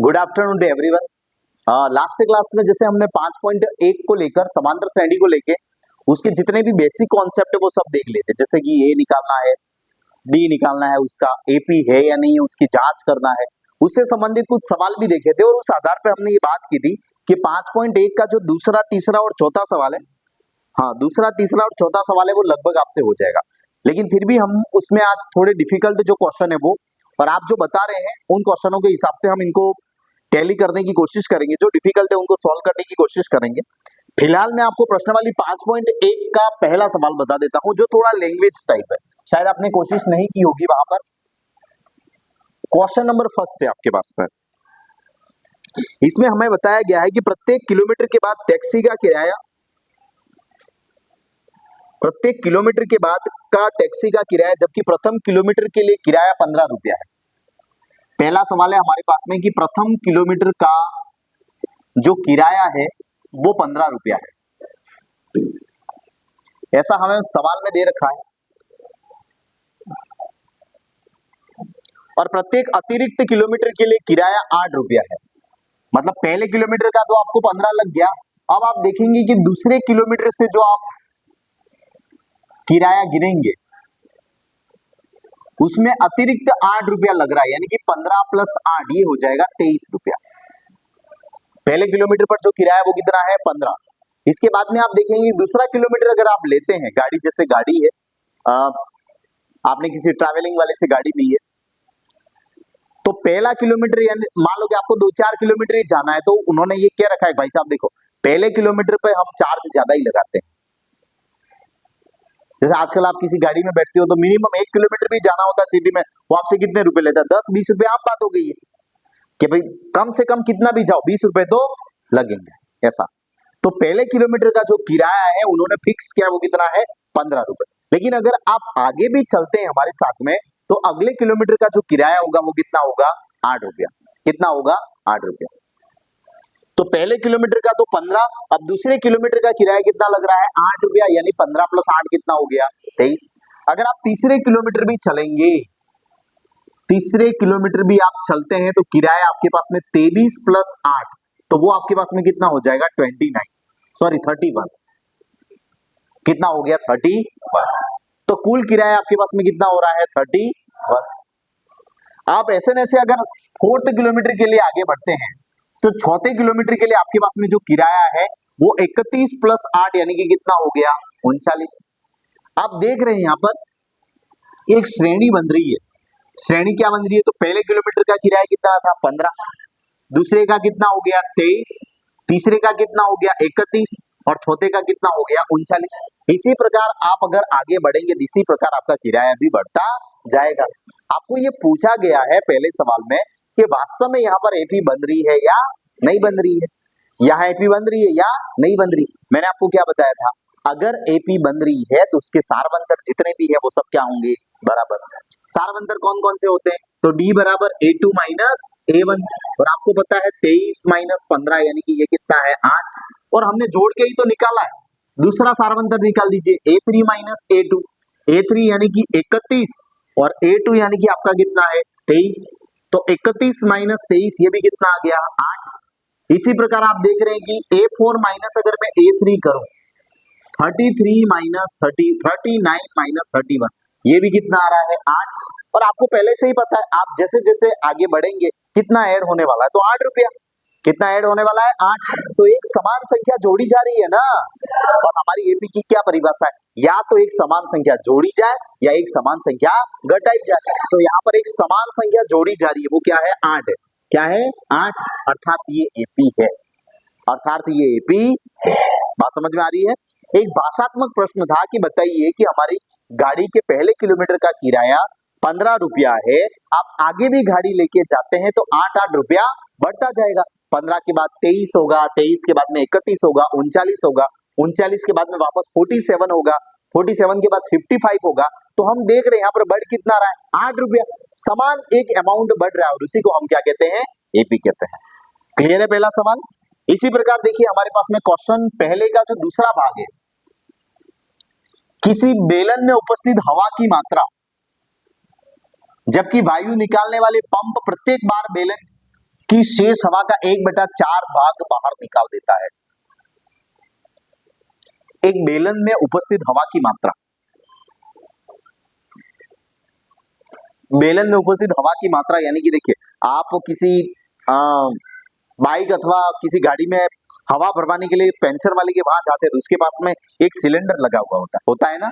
Good afternoon to everyone. Last class में जैसे हमने 5.1 को लेकर समांतर श्रेणी को लेके उसके जितने भी बेसिक कॉन्सेप्ट है वो सब देख लेते, जैसे कि ए निकालना है, डी निकालना है, उसका एपी है या नहीं है उसकी जांच करना है, उससे संबंधित कुछ सवाल भी देखे थे। और उस आधार पर हमने ये बात की थी कि 5.1 का जो दूसरा, तीसरा और चौथा सवाल है, हाँ दूसरा, तीसरा और चौथा सवाल है वो लगभग आपसे हो जाएगा। लेकिन फिर भी हम उसमें आज थोड़े डिफिकल्ट जो क्वेश्चन है वो, और आप जो बता रहे हैं उन क्वेश्चनों के हिसाब से हम इनको टैली करने की कोशिश करेंगे, जो डिफिकल्ट है उनको सॉल्व करने की कोशिश करेंगे। फिलहाल मैं आपको प्रश्न वाली 5.1 का पहला सवाल बता देता हूं जो थोड़ा लैंग्वेज टाइप है, शायद आपने कोशिश नहीं की होगी वहां पर। क्वेश्चन नंबर फर्स्ट है आपके पास पर। इसमें हमें बताया गया है कि प्रत्येक किलोमीटर के बाद टैक्सी का किराया, प्रत्येक किलोमीटर के बाद का टैक्सी का किराया, जबकि प्रथम किलोमीटर के लिए किराया 15 रुपया है। पहला सवाल है हमारे पास में कि प्रथम किलोमीटर का जो किराया है वो 15 रुपया है, ऐसा हमें सवाल में दे रखा है। और प्रत्येक अतिरिक्त किलोमीटर के लिए किराया 8 रुपया है। मतलब पहले किलोमीटर का तो आपको 15 लग गया। अब आप देखेंगे कि दूसरे किलोमीटर से जो आप किराया गिनेंगे उसमें अतिरिक्त 8 रुपया लग रहा है, यानी कि 15 प्लस 8 ये हो जाएगा 23 रुपया। पहले किलोमीटर पर जो किराया वो कितना है 15। इसके बाद में आप देखेंगे दूसरा किलोमीटर अगर आप लेते हैं, गाड़ी जैसे गाड़ी है, आपने किसी ट्रैवलिंग वाले से गाड़ी ली है, तो पहला किलोमीटर यानी मान लो कि आपको 2-4 किलोमीटर ही जाना है, तो उन्होंने ये क्या रखा है भाई साहब, देखो पहले किलोमीटर पे हम चार्ज ज्यादा ही लगाते हैं। जैसे आजकल आप किसी गाड़ी में बैठते हो तो मिनिमम 1 किलोमीटर भी जाना होता है सिटी में, वो आपसे कितने रुपए लेता है, 10-20 रुपए। आप बात हो गई है कि भाई कम से कम कितना भी जाओ 20 रुपए तो लगेंगे, ऐसा। तो पहले किलोमीटर का जो किराया है उन्होंने फिक्स किया, वो कितना है 15 रुपए। लेकिन अगर आप आगे भी चलते हैं हमारे साथ में, तो अगले किलोमीटर का जो किराया होगा वो कितना होगा 8 रुपया। कितना होगा 8 रुपया। तो पहले किलोमीटर का तो 15, अब दूसरे किलोमीटर का किराया कितना लग रहा है 8 रुपया, यानी 15 प्लस 8 कितना हो गया 23। अगर आप तीसरे किलोमीटर भी चलेंगे, तीसरे किलोमीटर भी आप चलते हैं तो किराया आपके पास में 23 प्लस 8, तो वो आपके पास में कितना हो जाएगा 31। कितना हो गया 31। तो कुल किराया आपके पास में कितना हो रहा है 31। आप ऐसे न ऐसे अगर 4th किलोमीटर के लिए आगे बढ़ते हैं तो 4थे किलोमीटर के लिए आपके पास में जो किराया है वो 31 प्लस 8 यानी कि कितना हो गया 39। आप देख रहे हैं यहां पर एक श्रेणी बन रही है। श्रेणी क्या बन रही है, तो पहले किलोमीटर का किराया कितना था 15, दूसरे का कितना हो गया 23, तीसरे का कितना हो गया 31 और चौथे का कितना हो गया 39। इसी प्रकार आप अगर आगे बढ़ेंगे इसी प्रकार आपका किराया भी बढ़ता जाएगा। आपको ये पूछा गया है पहले सवाल में कि वास्तव में यहाँ पर एपी बन रही है या नहीं बन रही है, यहाँ एपी बन रही है या नहीं बन रही। मैंने आपको क्या बताया था, अगर एपी बन रही है तो उसके सारवंतर जितने भी है वो सब क्या होंगे बराबर। सारवंतर कौन कौन से होते हैं, तो d बराबर a2 माइनस a1, और आपको पता है 23 माइनस 15 यानी कि ये कितना है 8, और हमने जोड़ के ही तो निकाला है। दूसरा सारवंतर निकाल दीजिए a3 माइनस a2, a3 यानी कि 31 और a2 यानी कि आपका कितना है 23, तो 31 माइनस 23 ये भी कितना आ गया 8। इसी प्रकार आप देख रहे हैं कि a4 माइनस अगर मैं a3 करूं 33 माइनस 30, 39 माइनस 31, ये भी कितना आ रहा है 8। और आपको पहले से ही पता है आप जैसे जैसे आगे बढ़ेंगे कितना ऐड होने वाला है, तो 8 रुपया। कितना ऐड होने वाला है 8। तो एक समान संख्या जोड़ी जा रही है ना, और हमारी एपी की क्या परिभाषा है, या तो एक समान संख्या जोड़ी जाए या एक समान संख्या घटाई जाए। तो यहाँ पर एक समान संख्या जोड़ी जा रही है, वो क्या है 8 है। क्या है 8, अर्थात ये एपी है, अर्थात ये एपी है। बात समझ में आ रही है। एक भाषात्मक प्रश्न था कि बताइए कि हमारी गाड़ी के पहले किलोमीटर का किराया 15 रुपया है, आप आगे भी गाड़ी लेके जाते हैं तो 8-8 रुपया बढ़ता जाएगा। 15 के बाद 23 होगा, 23 के बाद में 31 होगा, 39 होगा, 39 के बाद में वापस 47 होगा, 47 के बाद 55 होगा। तो हम देख रहे हैं यहाँ पर बढ़ कितना रहा है 8 रुपया। समान एक अमाउंट बढ़ रहा है और उसी को हम क्या कहते हैं एपी कहते हैं। क्लियर है पहला सवाल। इसी प्रकार देखिए हमारे पास में क्वेश्चन पहले का जो दूसरा भाग है, किसी बेलन में उपस्थित हवा की मात्रा जबकि वायु निकालने वाले पंप प्रत्येक बार बेलन कि शेष हवा का 1/4 भाग बाहर निकाल देता है। एक बेलन में उपस्थित हवा की मात्रा, बेलन में उपस्थित हवा की मात्रा यानी कि देखिए, आप किसी बाइक अथवा किसी गाड़ी में हवा भरवाने के लिए पंचर वाले के वहां जाते हैं तो उसके पास में एक सिलेंडर लगा हुआ होता है ना।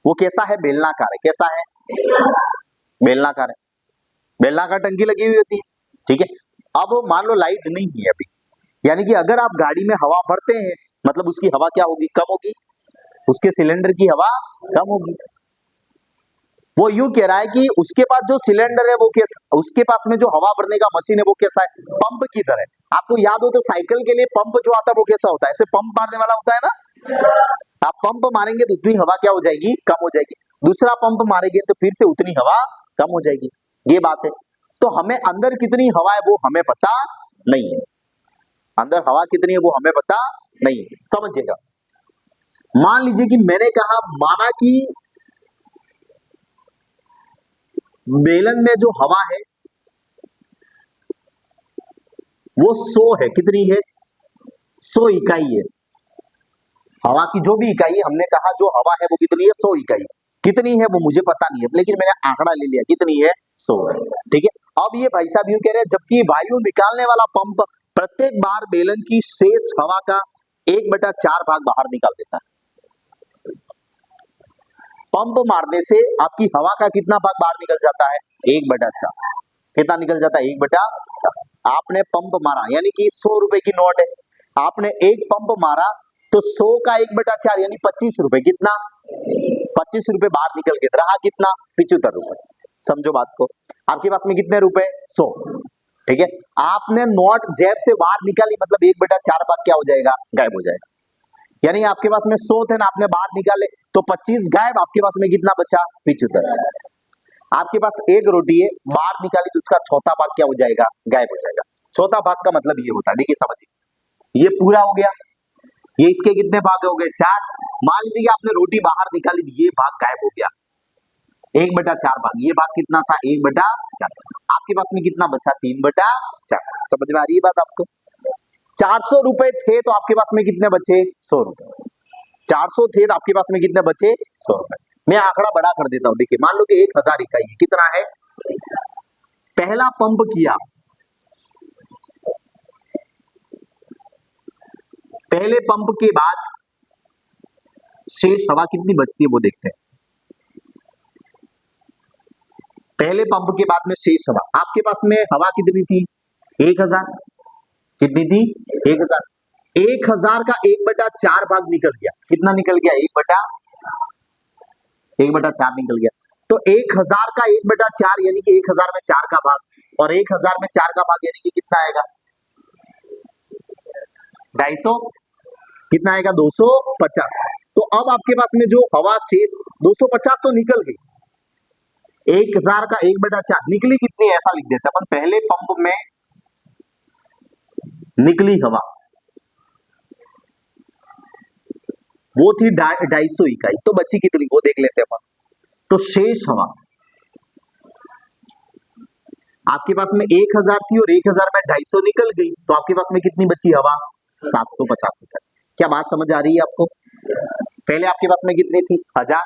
वो कैसा है? बेलनाकार है। कैसा है? बेलनाकार है। बेलनाकार टंकी लगी हुई होती है, ठीक है। अब मान लो लाइट नहीं है अभी, यानी कि अगर आप गाड़ी में हवा भरते हैं मतलब उसकी हवा क्या होगी? कम होगी, उसके सिलेंडर की हवा कम होगी। वो यूं कह रहा है कि उसके पास जो सिलेंडर है वो उसके पास में जो हवा भरने का मशीन है वो कैसा है? पंप की तरह। आपको याद हो तो साइकिल के लिए पंप जो आता है वो कैसा होता है? ऐसे पंप मारने वाला होता है ना। आप पंप मारेंगे तो उतनी हवा क्या हो जाएगी? कम हो जाएगी। दूसरा पंप मारेंगे तो फिर से उतनी हवा कम हो जाएगी। ये बात है। तो हमें अंदर कितनी हवा है वो हमें पता नहीं है। अंदर हवा कितनी है वो हमें पता नहीं है, समझिएगा। मान लीजिए कि मैंने कहा, माना कि बेलन में जो हवा है वो 100 है। कितनी है? 100 इकाई है। हवा की जो भी इकाई है, हमने कहा जो हवा है वो कितनी है? 100 इकाई। कितनी है वो मुझे पता नहीं है, लेकिन मैंने आंकड़ा ले लिया, कितनी है? 100 है, ठीक है। अब ये भाई साहब यूं कह रहे हैं, जबकि वायु निकालने वाला पंप प्रत्येक बार बेलन की शेष हवा का 1/4 भाग बाहर निकाल देता है। पंप मारने से आपकी हवा का कितना भाग बाहर निकल जाता है? 1/4। कितना निकल जाता है? 1/4। आपने पंप मारा यानी कि 100 रुपए की नोट है, आपने एक पंप मारा तो 100 का 1/4 यानी 25 रुपए। कितना? 25 रुपए बाहर निकल के रहा कितना? 75 रुपए। समझो बात को। आपके पास में कितने रुपए? 100, ठीक है। आपने नोट जेब से बाहर निकाली मतलब 1/4 भाग क्या हो जाएगा? गायब हो जाएगा। यानी आपके पास में 100 थे ना, आपने बाहर निकाले तो 25 गायब, आपके पास में कितना बचा? 75। आपके पास एक रोटी है, बाहर निकाली तो उसका चौथा भाग क्या हो जाएगा? गायब हो जाएगा। चौथा भाग का मतलब ये होता है, देखिए समझिए, ये पूरा हो गया, ये इसके कितने भाग हो गए? 4। मान लीजिए कि आपने रोटी बाहर निकाली, ये भाग गायब हो गया, 1/4 भाग। ये भाग कितना था? 1/4। आपके पास में कितना बचा? 3/4। समझ में आ रही है बात आपको? 400 रुपए थे तो आपके पास में कितने बचे? 100 रुपए। 400 थे तो आपके पास में कितने बचे? 100 रुपए। मैं आंकड़ा बड़ा कर देता हूं, देखिए, मान लो कि 1000 इकाई है। कितना है? पहला पंप किया, पहले पंप के बाद शेष हवा कितनी बचती है वो देखते हैं। पहले पंप के बाद में शेष हवा, आपके पास में हवा कितनी थी? 1000। कितनी थी? 1000। 1000 का 1/4 भाग निकल गया। कितना निकल गया? 1/4 निकल गया। तो 1000 का 1/4 यानी कि 1000 में 4 का भाग, और 1000 में 4 का भाग यानी कि कितना आएगा? 250। कितना आएगा? 250। तो अब आपके पास में जो हवा शेष 250 तो निकल गई, 1000 का 1/4 निकली कितनी है? ऐसा लिख देते हैं अपन, पहले पंप में निकली हवा वो थी 250 इकाई, तो बची कितनी वो देख लेते हैं अपन। तो शेष हवा आपके पास में 1000 थी और 1000 में 250 निकल गई, तो आपके पास में कितनी बची हवा? 750 इकाई। क्या बात समझ आ रही है आपको? पहले आपके पास में कितनी थी? 1000।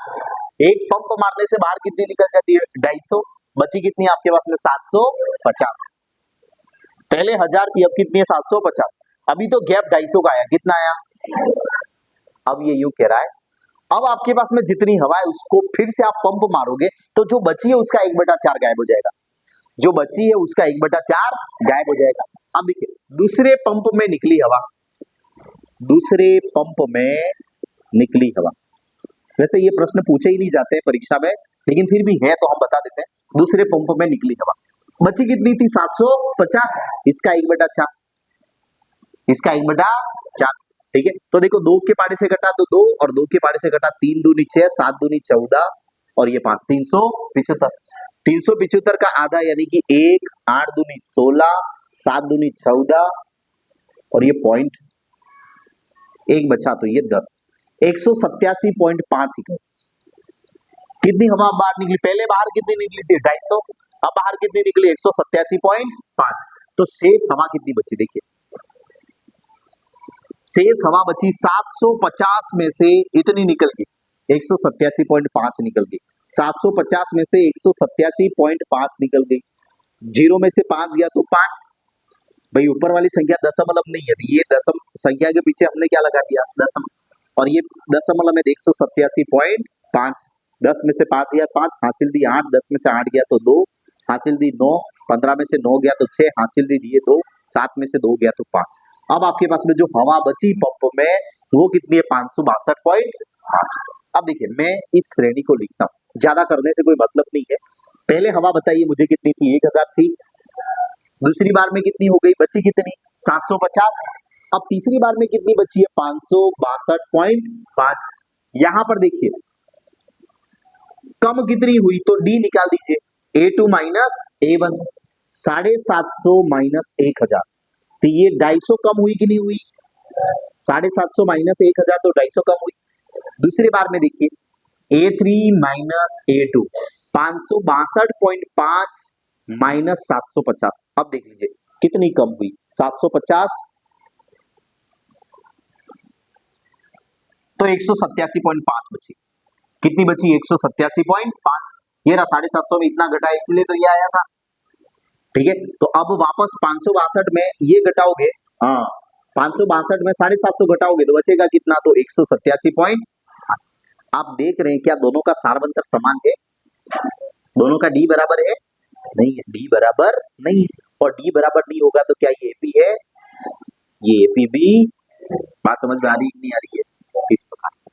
एक पंप मारने से बाहर कितनी निकल जाती है? 250। बची कितनी आपके पास में? 750। पहले 1000 थी, अब कितनी है? 750। अभी तो गैप 250 का आया, कितना आया? अब ये यूं कह रहा है, अब आपके पास में जितनी हवा है उसको फिर से आप पंप मारोगे तो जो बची है उसका 1/4 गायब हो जाएगा। जो बची है उसका 1/4 गायब हो जाएगा। अब देखिए, दूसरे पंप में निकली हवा, दूसरे पंप में निकली हवा, वैसे ये प्रश्न पूछे ही नहीं जाते परीक्षा में, लेकिन फिर भी है तो हम बता देते हैं। दूसरे पंप में निकली हवा बची कितनी थी? 750। इसका 1/4, इसका 1/4, ठीक है। तो देखो, 2 के पारे से घटा तो 2, और 2 के पारे से घटा 3 दूनी 6, 7 दूनी 14, और ये 5, 375। 375 का आधा यानी कि 1, 8 दूनी 16, 7 दूनी 14, और ये पॉइंट 1 बचा तो ये 10, 187.5 इकाई। कितनी हवा बाहर निकली? पहले बाहर कितनी निकली थी? 250। अब बाहर कितनी निकली? 187.5। तो शेष हवा कितनी बची देखिए, शेष हवा बची 750 में से इतनी निकल गई 187.5 निकल गई, 750 में से 187.5 निकल गई, जीरो में से 5 गया तो 5। भाई ऊपर वाली संख्या दशमलव नहीं है, ये दशम संख्या के पीछे हमने क्या लगा दिया दशमलव, और ये दशमलव में 187.5, 10 में से 5 गया 5, हासिल दी 8, 10 में से 8 गया तो 2, हासिल दी 9, 15 में से 9 गया तो 6, हासिल दी दिए 2, 7 में से 2 गया तो 5। अब आपके पास में जो हवा बची पंप में वो कितनी है 562.5। अब देखिए मैं इस श्रेणी को लिखता हूँ, ज्यादा करने से कोई मतलब नहीं है। पहले हवा बताइए मुझे कितनी थी 1000 थी, दूसरी बार में कितनी हो गई बची कितनी 750, अब तीसरी बार में कितनी बची है 562.5। यहां पर देखिए कम कितनी हुई तो डी निकाल दीजिए, A2 माइनस A1, 750 माइनस 1000, तो ये 250 कम हुई कि नहीं हुई, 750 माइनस 1000 तो 250 कम हुई। दूसरी बार में देखिए A3 माइनस A2, 562.5 माइनस 750, अब देख लीजिए कितनी कम हुई 750, तो 187.5 बची, कितनी बची 187.5, ये रहा 750 में इतना घटा है इसलिए तो ये आया था, ठीक है। तो अब वापस 562 में ये घटाओगे, हाँ 562 में 750 घटाओगे तो बचेगा कितना, तो 187.5। आप देख रहे हैं क्या दोनों का सारवंतर समान है, दोनों का डी बराबर है, नहीं है, डी बराबर नहीं है, और डी बराबर नहीं होगा तो क्या ये एपी है, ये एपी भी, बात समझ में आ रही नहीं आ रही है, इस प्रकार से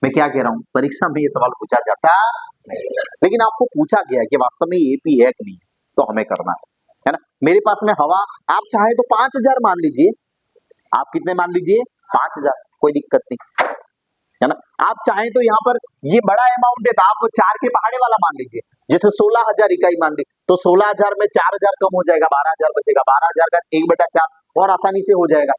मैं क्या कह रहा हूं, परीक्षा में ये सवाल पूछा जाता नहीं, लेकिन आपको पूछा गया है कि वास्तव में एपी है कि नहीं, तो हमें करना है ना। मेरे पास में हवा आप चाहे तो 5000 मान लीजिए, आप कितने मान लीजिए 5000, कोई दिक्कत नहीं है ना। आप चाहें तो यहाँ पर ये बड़ा अमाउंट है तो आप 4 के पहाड़े वाला मान लीजिए, जैसे 16000 इकाई मान ली, तो 16000 में 4000 कम हो जाएगा, 12000 बचेगा, 12000 का 1/4 और आसानी से हो जाएगा।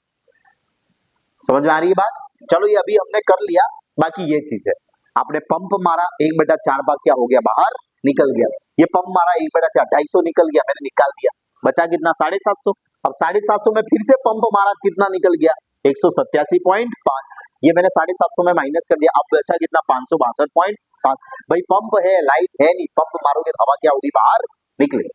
समझ में आ रही है बात, चलो ये अभी हमने कर लिया, बाकी ये चीज है, आपने पंप मारा 1/4 भाग क्या हो गया बाहर निकल गया, ये पंप मारा 1/4 250 निकल गया, मैंने निकाल दिया, बचा कितना 750, अब 750 में फिर से पंप मारा कितना निकल गया 187.5, ये मैंने 750 में माइनस कर दिया, अब बचा कितना 562.5। भाई पंप है लाइट है नहीं, पंप मारोगे तो हवा क्या होगी बाहर निकलेगी,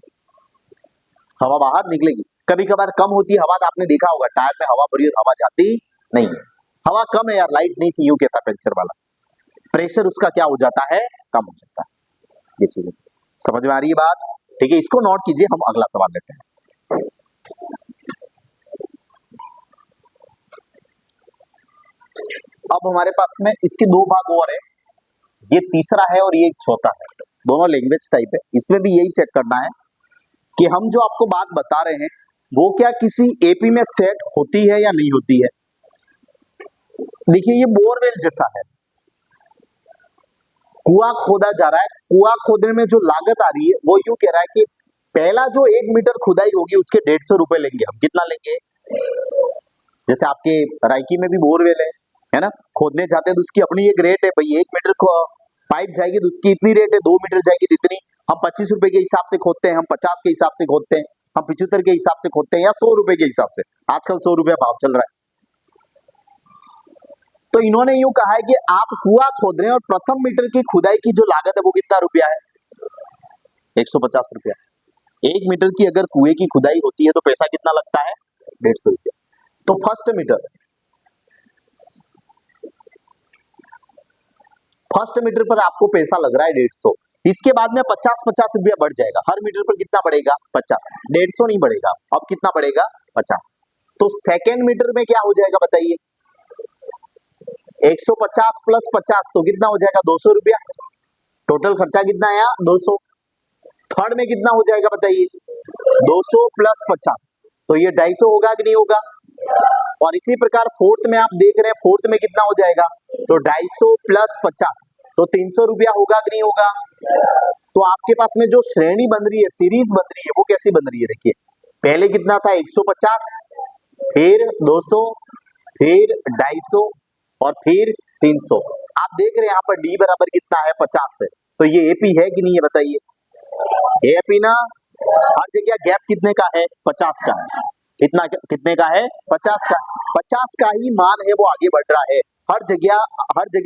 हवा बाहर निकलेगी। कभी कभार कम होती है हवा, तो आपने देखा होगा टायर में हवा भरी हवा जाती नहीं है, हवा कम है यार लाइट नहीं थी यूं कहता पंचर वाला, प्रेशर उसका क्या हो जाता है कम हो जाता है, ये चीज समझ में आ रही है बात, ठीक है। इसको नोट कीजिए, हम अगला सवाल लेते हैं। अब हमारे पास में इसके दो भाग और है, ये तीसरा है और ये एक चौथा है, दोनों लैंग्वेज टाइप है, इसमें भी यही चेक करना है कि हम जो आपको बात बता रहे हैं वो क्या किसी एपी में सेट होती है या नहीं होती है। देखिए ये बोरवेल जैसा है, कुआं खोदा जा रहा है, कुआं खोदने में जो लागत आ रही है वो यूं कह रहा है कि पहला जो 1 मीटर खुदाई होगी उसके 150 रुपए लेंगे हम, कितना लेंगे, जैसे आपके रायकी में भी बोरवेल है ना, खोदने जाते हैं तो उसकी अपनी एक रेट है, भाई 1 मीटर पाइप जाएगी तो उसकी इतनी रेट है, 2 मीटर जाएगी तो इतनी, हम 25 रुपए के हिसाब से खोदते हैं, हम 50 के हिसाब से खोदते हैं, हम 75 के हिसाब से खोदते हैं, या 100 रुपए के हिसाब से, आजकल 100 रुपया भाव चल रहा है। तो इन्होंने यूं कहा है कि आप कुआं खोद रहे हैं और प्रथम मीटर की खुदाई की जो लागत है वो कितना रुपया है 150 रुपया, 1 मीटर की अगर कुएं की खुदाई होती है तो पैसा कितना लगता है 150 रुपया। तो फर्स्ट मीटर पर आपको पैसा लग रहा है 150, इसके बाद में 50-50 रुपया बढ़ जाएगा, हर मीटर पर कितना बढ़ेगा 50, 150 नहीं बढ़ेगा, अब कितना बढ़ेगा 50। तो सेकेंड मीटर में क्या हो जाएगा बताइए, 150 प्लस 50 तो कितना हो जाएगा 200 रुपया, टोटल खर्चा कितना आया 200। थर्ड में कितना हो जाएगा बताइए 200 प्लस 50, तो ये 250 होगा कि नहीं होगा, और इसी प्रकार फोर्थ में आप देख रहे हैं, फोर्थ में कितना हो जाएगा, तो 250 प्लस 50 तो 300 रुपया होगा कि नहीं होगा। तो आपके पास में जो श्रेणी बन रही है, सीरीज बन रही है, वो कैसी बन रही है, देखिए पहले कितना था 150, फिर 200, फिर 250 और फिर 300। आप देख रहे हैं यहाँ पर डी बराबर कितना है 50 है, तो ये एपी है कि नहीं है बताइए, एपी ना, हर जगह गैप कितने का है? 50 का है। कितना कितने का है? 50 का। 50 का ही मान है वो आगे बढ़ रहा है। हर जगह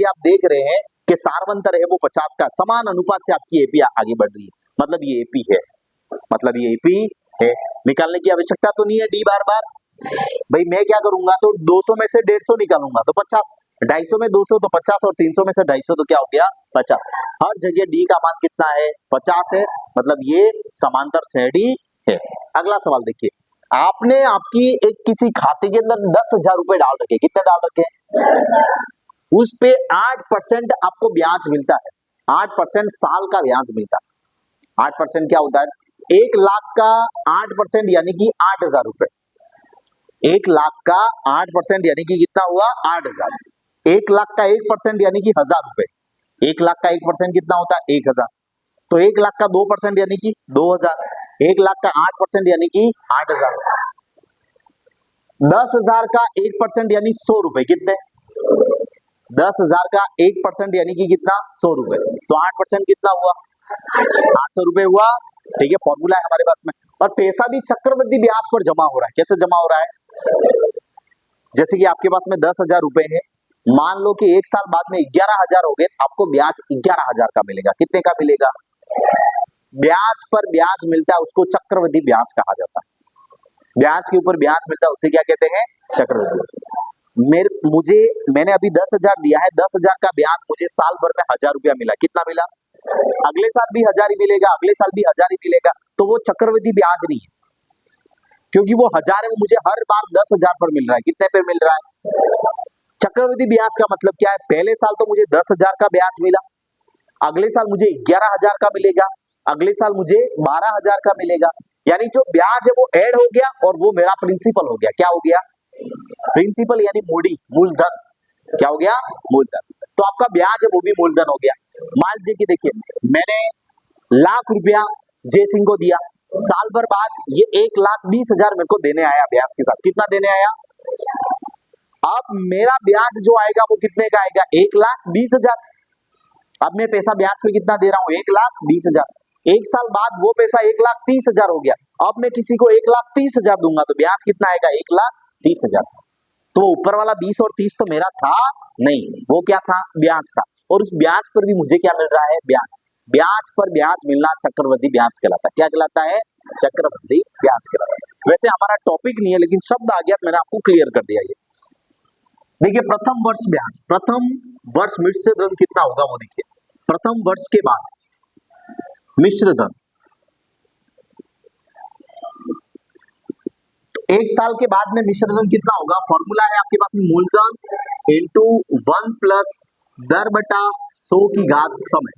आप देख रहे हैं कि सार्वंतर है वो 50 का, समान अनुपात से आपकी एपी आगे बढ़ रही है, मतलब ये एपी है, मतलब ये एपी है। निकालने की आवश्यकता तो नहीं है डी बार बार। भाई मैं क्या करूंगा, तो 200 में से 150 निकालूंगा तो 50, 250 में 200 तो 50, और 300 में से 250 तो क्या हो गया? 50। हर जगह डी का मान कितना है? 50 है, मतलब ये समांतर श्रेणी है। अगला सवाल देखिए, आपने आपकी एक किसी खाते के अंदर 10,000 रुपए डाल रखे, कितने डाल रखे? उस पे 8% आपको ब्याज मिलता है, 8% साल का ब्याज मिलता है। 8% क्या होता है? 1 लाख का 8% यानी कि 8,000 रुपए। 1 लाख का 8% यानी कि कितना हुआ? 8,000। 1 लाख का 1% यानी कि 1,000 रुपए। 1 लाख का 1% कितना होता है? 1,000। तो 1 लाख का 2% यानी कि 2,000। 1 लाख का 8% यानी कि 8,000। 10,000 का 1% यानी 100 रुपए। कितने? 10,000 का 1% यानी कि कितना? 100 रुपए। तो 8% कितना हुआ? 800 रुपए हुआ। ठीक है, फॉर्मूला है हमारे पास में। और पैसा भी चक्रवृद्धि ब्याज पर जमा हो रहा है। कैसे जमा हो रहा है? जैसे कि आपके पास में 10,000 रुपए है, मान लो कि 1 साल बाद में 11,000 हो गए, आपको ब्याज 11,000 का मिलेगा। कितने का मिलेगा? ब्याज पर ब्याज मिलता है, उसको चक्रवृद्धि ब्याज कहा जाता है। ब्याज के ऊपर ब्याज मिलता है, उसे क्या कहते हैं? चक्रवृद्धि। मैंने अभी 10,000 दिया है, 10,000 का ब्याज मुझे साल भर में 1,000 रुपया मिला। कितना मिला? अगले साल भी 1,000 ही मिलेगा, अगले साल भी 1,000 ही मिलेगा। तो वो चक्रवृद्धि ब्याज नहीं है, क्योंकि वो 1,000 है, वो मुझे हर बार 10,000 पर मिल रहा है। कितने पर मिल रहा है? चक्रवृद्धि ब्याज का मतलब क्या है? पहले साल तो मुझे 10,000 का ब्याज मिला, अगले साल मुझे 11,000 का मिलेगा, अगले साल मुझे 12,000 का मिलेगा। यानी जो ब्याज है वो ऐड हो गया और वो मेरा प्रिंसिपल हो गया। क्या हो गया? प्रिंसिपल यानी मूडी, मूलधन। क्या हो गया? मूलधन। तो आपका ब्याज है वो भी मूलधन हो गया। मान लीजिए कि देखिए, मैंने लाख रुपया जय सिंह को दिया, साल भर बाद ये 1,20,000 मेरे को देने आया ब्याज के साथ। कितना देने आया? अब मेरा ब्याज जो आएगा वो कितने का आएगा? 1,20,000। अब मैं पैसा ब्याज पे कितना दे रहा हूँ? 1,20,000। 1 साल बाद वो पैसा 1,30,000 हो गया। अब मैं किसी को 1,30,000 दूंगा तो ब्याज कितना आएगा? 1,30,000। तो ऊपर वाला 20 और 30 तो मेरा था नहीं, वो क्या था? ब्याज था। और उस ब्याज पर भी मुझे क्या मिल रहा है? ब्याज। ब्याज पर ब्याज मिलना चक्रवृद्धि ब्याज कहलाता है। क्या कहलाता है? चक्रवृद्धि ब्याज कहलाता है। वैसे हमारा टॉपिक नहीं है, लेकिन शब्द आ गया, मैंने आपको क्लियर कर दिया। ये देखिए, प्रथम वर्ष ब्याज, प्रथम वर्ष मिश्र धन कितना होगा वो देखिए। प्रथम वर्ष के बाद मिश्र धन, तो 1 साल के बाद में मिश्र धन कितना होगा? फॉर्मूला है आपके पास में, मूलधन इंटू 1 प्लस दर बटा 100 की घात समय।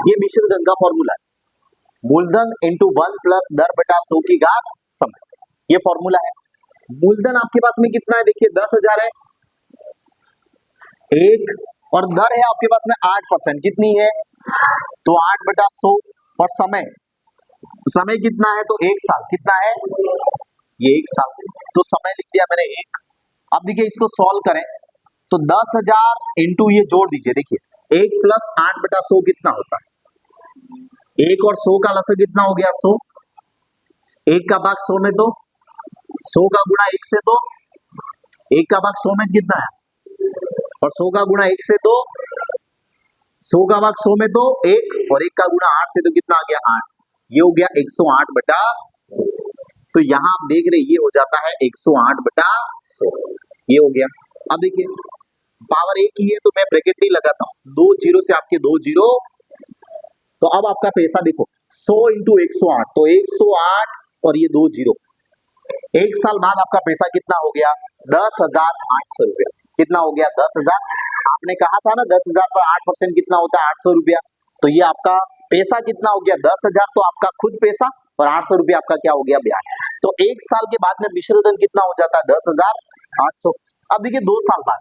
ये मिश्र धन का फॉर्मूला है। मूलधन इंटू 1 प्लस दर बटा 100 की घात समय, ये फॉर्मूला है। मूलधन आपके पास में कितना है? देखिए 10,000 है, एक, और दर है आपके पास में 8%। कितनी है? तो 8 बटा 100। और समय, समय कितना है? तो 1 साल। कितना है? ये 1 साल। तो समय लिख दिया मैंने 1। अब देखिए इसको सॉल्व करें तो 10,000 इंटू ये जोड़ दीजिए। देखिए 1 प्लस 8 बटा 100 कितना होता है? 1 और 100 का लसागु कितना हो गया? 100। 1 का भाग 100 में 2, 100 का गुणा 1 से 2, 1 का भाग 100 में कितना है? और 100 का गुणा 1 से 2, 100 का भाग 100 में 2, 1, और 1 का गुणा 8 से तो कितना आ गया? 8। ये हो गया 108 बटा 100। तो यहाँ आप देख रहे ये हो जाता है 108 बटा 100। ये हो गया। अब देखिए पावर एक ही है तो मैं ब्रैकेट नहीं लगाता हूँ, 2 जीरो से आपके 2 जीरो। तो अब आपका पैसा देखो 100 इंटू 108, तो 108 और ये 2 जीरो। 1 साल बाद आपका पैसा कितना हो गया? 10,800 रुपया। कितना हो गया? 10,000। आपने कहा था ना 10,000 पर 8% कितना होता है? 800 रुपया। तो ये आपका पैसा कितना हो गया? 10,000 तो आपका खुद पैसा, और 800 रुपया आपका क्या हो गया? ब्याज। तो 1 साल के बाद में मिश्र धन कितना हो जाता है? 10,800। अब देखिए 2 साल बाद,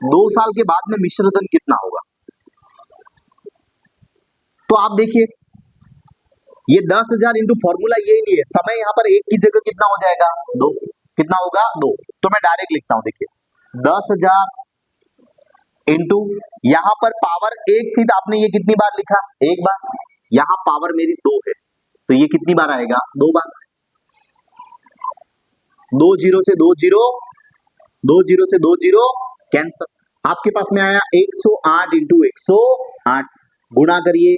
दो साल के बाद में मिश्र धन कितना होगा? तो आप देखिए ये 10,000 इंटू फॉर्मूला यही नहीं है, समय यहाँ पर एक की जगह कितना हो जाएगा? 2। कितना होगा? 2। तो मैं डायरेक्ट लिखता हूं, देखिए 10,000 इंटू यहां पर पावर एक थी तो आपने ये कितनी बार लिखा, एक बार। यहां पावर मेरी दो है तो ये कितनी बार आएगा, दो बार। दो जीरो से दो जीरो, दो जीरो से दो जीरो कैंसल। आपके पास में आया 108 इंटू 108, गुणा करिए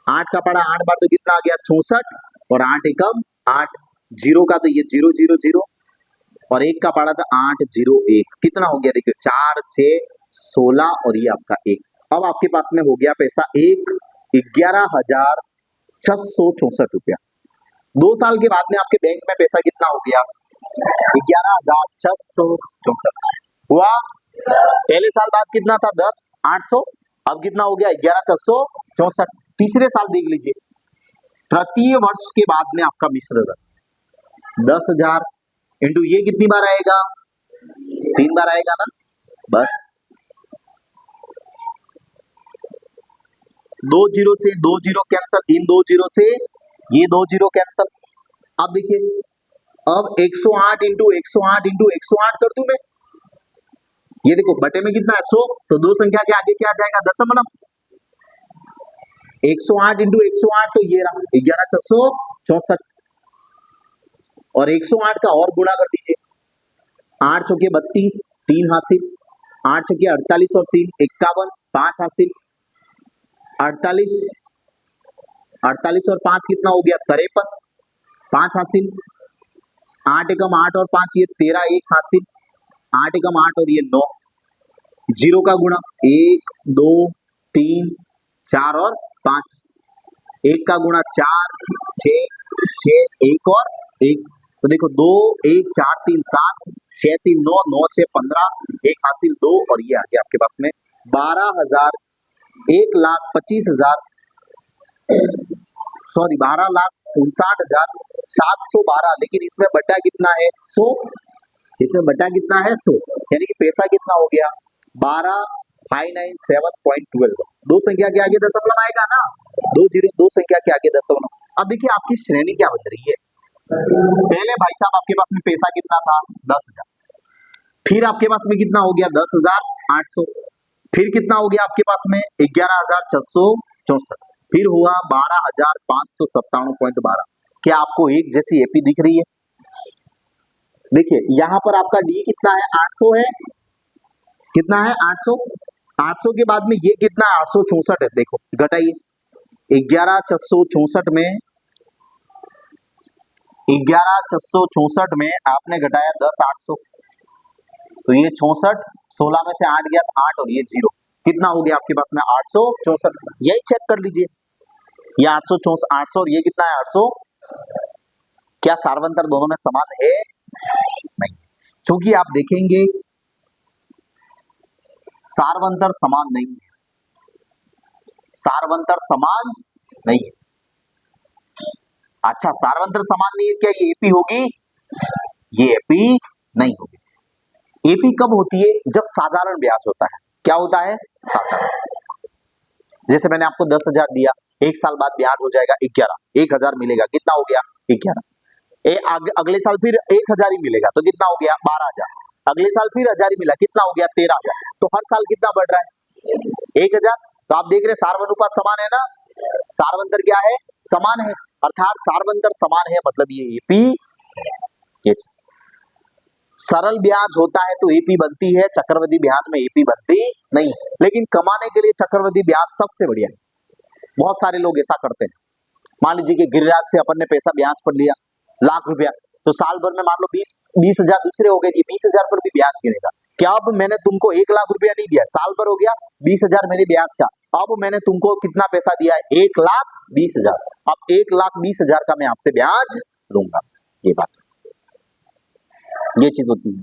8 का पड़ा 8 बार तो कितना आ गया 64, और 8 एकम 8, जीरो का तो ये 0 0 0, और 1 का पड़ा था 8 0 1, कितना हो गया देखिए 4 6 16, और ये आपका 1। अब आपके पास में हो गया पैसा 11,664 रुपया। 2 साल के बाद में आपके बैंक में पैसा कितना हो गया, 11,664 हुआ। पहले साल बाद कितना था 10,800, अब कितना हो गया 11,664। तीसरे साल देख लीजिए, तृतीय वर्ष के बाद में आपका मिश्र धन 10,000 इंटू ये कितनी बार आएगा, 3 बार आएगा ना, बस। 2 जीरो से 2 जीरो कैंसल, इन 2 जीरो से ये 2 जीरो कैंसल। अब देखिए, अब 108 इंटू 108 इंटू 108 कर दूं मैं, ये देखो बटे में कितना है 100, तो दो संख्या के आगे क्या आ जाएगा, दशमलव। 108 इंटू 108 तो ये रहा 11,664, और 108 का और गुणा कर दीजिए, 8 चौके 32, 3 हासिल, 8 चौके 48 और 3 51, 5 हासिल, 48 48 और 5 कितना हो गया 53, 5 हासिल, 8 एकम 8 और 5 ये 13, 1 हासिल, 8 एकम 8 और ये 9, जीरो का गुणा 1 2 3 4 और 5, 1 का गुणा 4 6 6 1 और 1, तो देखो 2 1 4 3 7 6 3 9 9 6 15, 1 हासिल 2, और ये आ गया आपके पास में 12,000 1,25,000 सॉरी 12,59,712, लेकिन इसमें बटा कितना है 100, इसमें बटा कितना है 100, यानी कि पैसा कितना हो गया 12,597.12। दो संख्या के आगे दशमलव आएगा ना, दो जीरो, दो संख्या के आगे दशमलव। अब देखिए आपकी श्रेणी क्या बन रही है, पहले भाई साहब आपके पास में पैसा कितना था 10,000, फिर आपके पास में कितना हो गया 10,800, फिर कितना हो गया आपके पास में 11,664, फिर हुआ 12,597.12। क्या आपको एक जैसी एपी दिख रही है? देखिए यहां पर आपका डी कितना है 800 है, कितना है 800, 800 के बाद में ये कितना 864 है, देखो घटाइए 11,664 में 11,664 में आपने घटाया 10,800, तो ये 64, 16 में से 8 गया 8, और ये 0, कितना हो गया आपके पास में 864। यही चेक कर लीजिए, ये 800 और ये कितना है 800, क्या सार्वंतर दोनों में समान है? नहीं, क्योंकि आप देखेंगे सार्वंतर समान नहीं है, सार्वंतर समान नहीं है। अच्छा सार्वंतर समान नहीं है, क्या ये एपी होगी? ये एपी नहीं होगी। एपी कब होती है? जब साधारण ब्याज होता है। क्या होता है? साधारण। जैसे मैंने आपको 10,000 दिया, एक साल बाद ब्याज हो जाएगा 11, 1,000 मिलेगा, कितना हो गया 11। अगले साल फिर 1,000 ही मिलेगा तो कितना हो गया 12,000, अगले साल फिर 1,000 ही मिला, कितना हो गया 13,000, तो हर साल कितना बढ़ रहा है 1,000। तो आप देख रहे हैं सार्वनुपात समान है ना, सार्वंतर क्या है? समान है, अर्थात सार्वंतर समान है, मतलब ये एपी। ये सरल ब्याज होता है तो एपी बनती है, चक्रवृद्धि ब्याज में एपी बनती नहीं, लेकिन कमाने के लिए चक्रवृद्धि ब्याज सबसे बढ़िया है। बहुत सारे लोग ऐसा करते हैं, मान लीजिए कि गिरिराज से अपन ने पैसा ब्याज पर लिया ₹1,00,000, तो साल भर में मान लो 20,000 दूसरे हो गए, 20,000 पर भी ब्याज गिरेगा। क्या अब मैंने तुमको ₹1,00,000 नहीं दिया, साल भर हो गया 20,000 मेरे ब्याज का, अब मैंने तुमको कितना पैसा दिया है 1,20,000, अब 1,20,000 का मैं आपसे ब्याज लूंगा। ये बात, ये चीज होती है।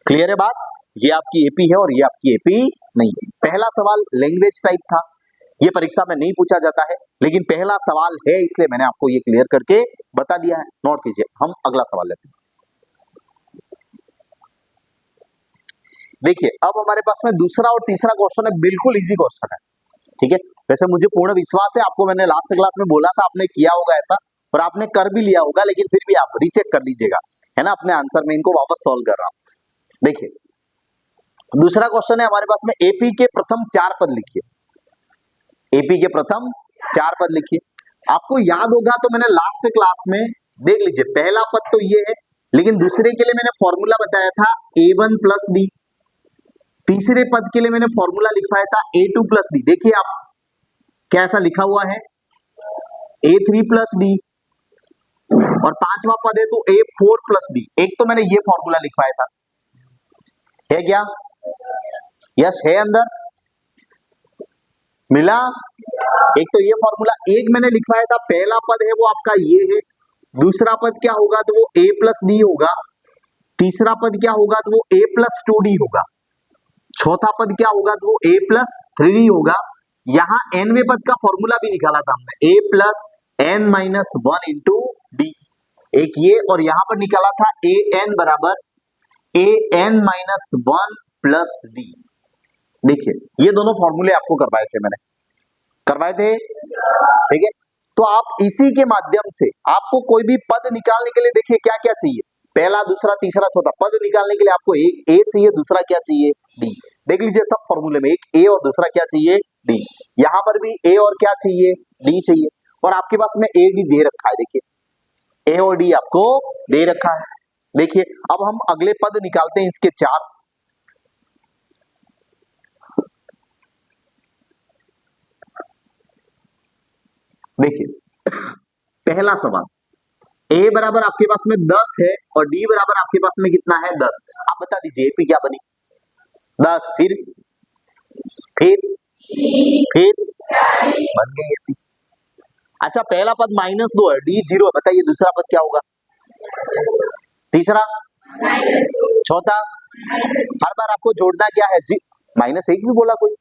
क्लियर है बात? ये आपकी एपी है और ये आपकी एपी नहीं है। पहला सवाल लैंग्वेज टाइप था, ये परीक्षा में नहीं पूछा जाता है, लेकिन पहला सवाल है इसलिए मैंने आपको ये क्लियर करके बता दिया है। नोट कीजिए, हम अगला सवाल लेते हैं। देखिए अब हमारे पास में दूसरा और तीसरा क्वेश्चन है, बिल्कुल इजी क्वेश्चन है, ठीक है। वैसे मुझे पूर्ण विश्वास है, आपको मैंने लास्ट क्लास में बोला था, आपने किया होगा ऐसा और आपने कर भी लिया होगा, लेकिन फिर भी आप रीचेक कर लीजिएगा, है ना, अपने आंसर में इनको वापस सॉल्व कर रहा हूं। देखिए दूसरा क्वेश्चन है हमारे पास में एपी के प्रथम 4 पद लिखिए। एपी के प्रथम 4 पद लिखिए। आपको याद होगा तो मैंने लास्ट क्लास में देख लीजिए, पहला पद तो ये है, लेकिन दूसरे के लिए मैंने फॉर्मूला बताया था A1 प्लस डी। तीसरे पद के लिए मैंने फॉर्मूला लिखवाया था A2 प्लस डी। देखिए आप क्या ऐसा लिखा हुआ है A3 प्लस डी, और पांचवा पद है तो A4 प्लस डी। एक तो मैंने ये फॉर्मूला लिखवाया था, है क्या? यस है, अंदर मिला। एक तो ये फॉर्मूला, एक मैंने लिखवाया था, पहला पद है वो आपका ये है, दूसरा पद क्या होगा तो वो A प्लस डी होगा, तीसरा पद क्या होगा तो वो A प्लस 2D होगा, चौथा पद क्या होगा तो वो A प्लस 3D होगा। यहां nवें पद का फॉर्मूला भी निकाला था हमने, A plus n minus 1 into D, एक ये, और यहां पर निकाला था an बराबर an माइनस 1 प्लस डी। देखिए ये दोनों फॉर्मूले आपको करवाए थे, मैंने करवाए थे, ठीक है। तो आप इसी के माध्यम से आपको कोई भी पद निकालने के लिए देखिए क्या क्या चाहिए, पहला दूसरा तीसरा चौथा पद निकालने के लिए आपको एक ए चाहिए, दूसरा क्या चाहिए डी। देख लीजिए सब फॉर्मूले में एक ए और दूसरा क्या चाहिए डी। यहां पर भी ए और क्या चाहिए डी चाहिए, और आपके पास में ए डी दे रखा है, देखिए ए और डी आपको दे रखा है। देखिए अब हम अगले पद निकालते हैं, इसके 4। देखिए पहला सवाल, a बराबर आपके पास में 10 है और d बराबर आपके पास में कितना है 10। आप बता दीजिए एपी क्या बनी? 10 फिर बन गई एपी। अच्छा पहला पद -2 है, d 0 है, बताइए दूसरा पद क्या होगा? तीसरा, चौथा, हर बार आपको जोड़ना क्या है जी, -1 भी बोला कोई,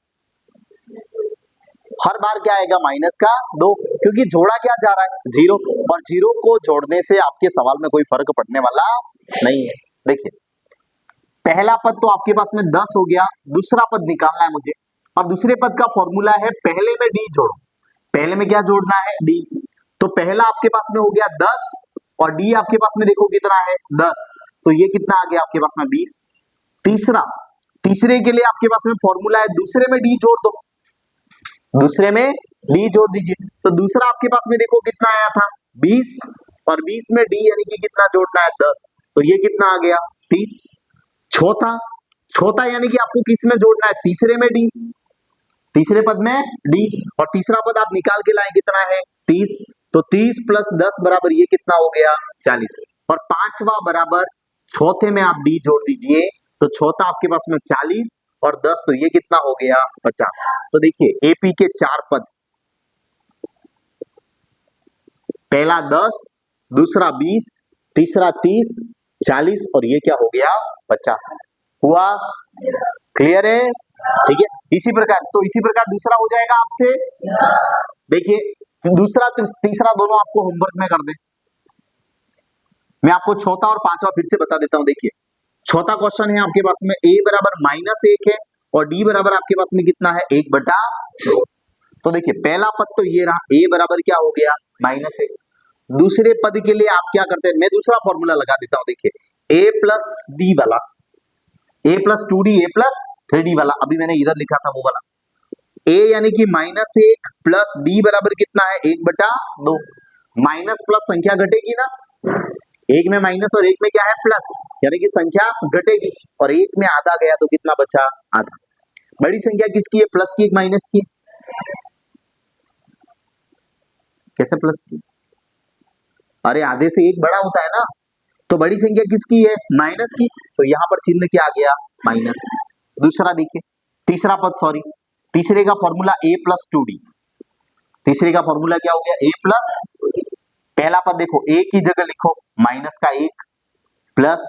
हर बार क्या आएगा -2, क्योंकि जोड़ा क्या जा रहा है 0, और 0 को जोड़ने से आपके सवाल में कोई फर्क पड़ने वाला नहीं है। देखिए पहला पद तो आपके पास में 10 हो गया, दूसरा पद निकालना है मुझे, और दूसरे पद का फॉर्मूला है पहले में d जोड़ो, पहले में क्या जोड़ना है d। तो पहला आपके पास में हो गया 10 और d आपके पास में देखो कितना है 10, तो ये कितना आ गया आपके पास में 20। तीसरे के लिए आपके पास में फॉर्मूला है दूसरे में d जोड़ दो, दूसरे में d जोड़ दीजिए, तो दूसरा आपके पास में देखो कितना आया था 20, और 20 में d यानी कि कितना जोड़ना है 10, तो ये कितना आ गया 30। छोटा यानी कि आपको किस में जोड़ना है तीसरे में d, तीसरे पद में d, और तीसरा पद आप निकाल के लाए कितना है 30, तो 30 प्लस 10 बराबर ये कितना हो गया 40, और पांचवा बराबर चौथे में आप d जोड़ दीजिए, तो चौथा आपके पास में 40 और 10, तो ये कितना हो गया 50। तो देखिए एपी के 4 पद, पहला 10, दूसरा 20, तीसरा 30, 40 और ये क्या हो गया 50। हुआ क्लियर है? ठीक है, इसी प्रकार दूसरा हो जाएगा आपसे। देखिए दूसरा तीसरा दोनों आपको होमवर्क में कर दे, मैं आपको चौथा और पांचवा फिर से बता देता हूं। देखिए चौथा क्वेश्चन है आपके पास में a बराबर -1 है और d बराबर आपके पास में कितना है 1/2। तो देखिए पहला पद तो ये रहा, a बराबर क्या हो गया -1। दूसरे पद के लिए आप क्या करते हैं, मैं दूसरा फॉर्मूला लगा देता हूं। देखिए a प्लस डी वाला, a plus 2d, a plus 3d वाला, अभी मैंने इधर लिखा था वो वाला, a यानी कि -1 प्लस d बराबर कितना है 1/2। माइनस प्लस संख्या घटेगी ना, एक में माइनस और एक में क्या है प्लस, यानी कि संख्या घटेगी, और एक में आधा गया तो कितना बचा आधा। बड़ी संख्या किसकी है, प्लस की एक माइनस की? कैसे प्लस की? अरे आधे से एक बड़ा होता है ना, तो बड़ी संख्या किसकी है माइनस की, तो यहां पर चिन्ह क्या आ गया माइनस। दूसरा देखिए तीसरा पद, सॉरी तीसरे का फॉर्मूला a प्लस 2d, तीसरे का फॉर्मूला क्या हो गया a प्लस, पहला पद देखो a की जगह लिखो -1 प्लस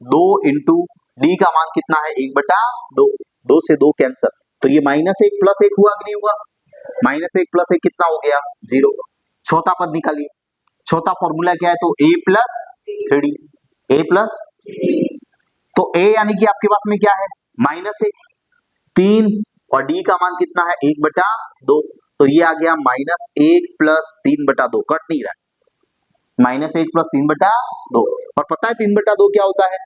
2 इंटू डी का मान कितना है 1/2, 2 से 2 कैंसिल, तो ये -1 प्लस 1 हुआ कि नहीं हुआ, -1 प्लस 1 कितना हो गया 0। चौथा पद निकालिए, चौथा फॉर्मूला क्या है तो a plus 3d, a plus, तो a यानी कि आपके पास में क्या है -1 3 और d का मान कितना है 1/2, तो ये आ गया -1 प्लस 3/2, कट नहीं रहा, -1 प्लस 3/2, और पता है 3/2 क्या होता है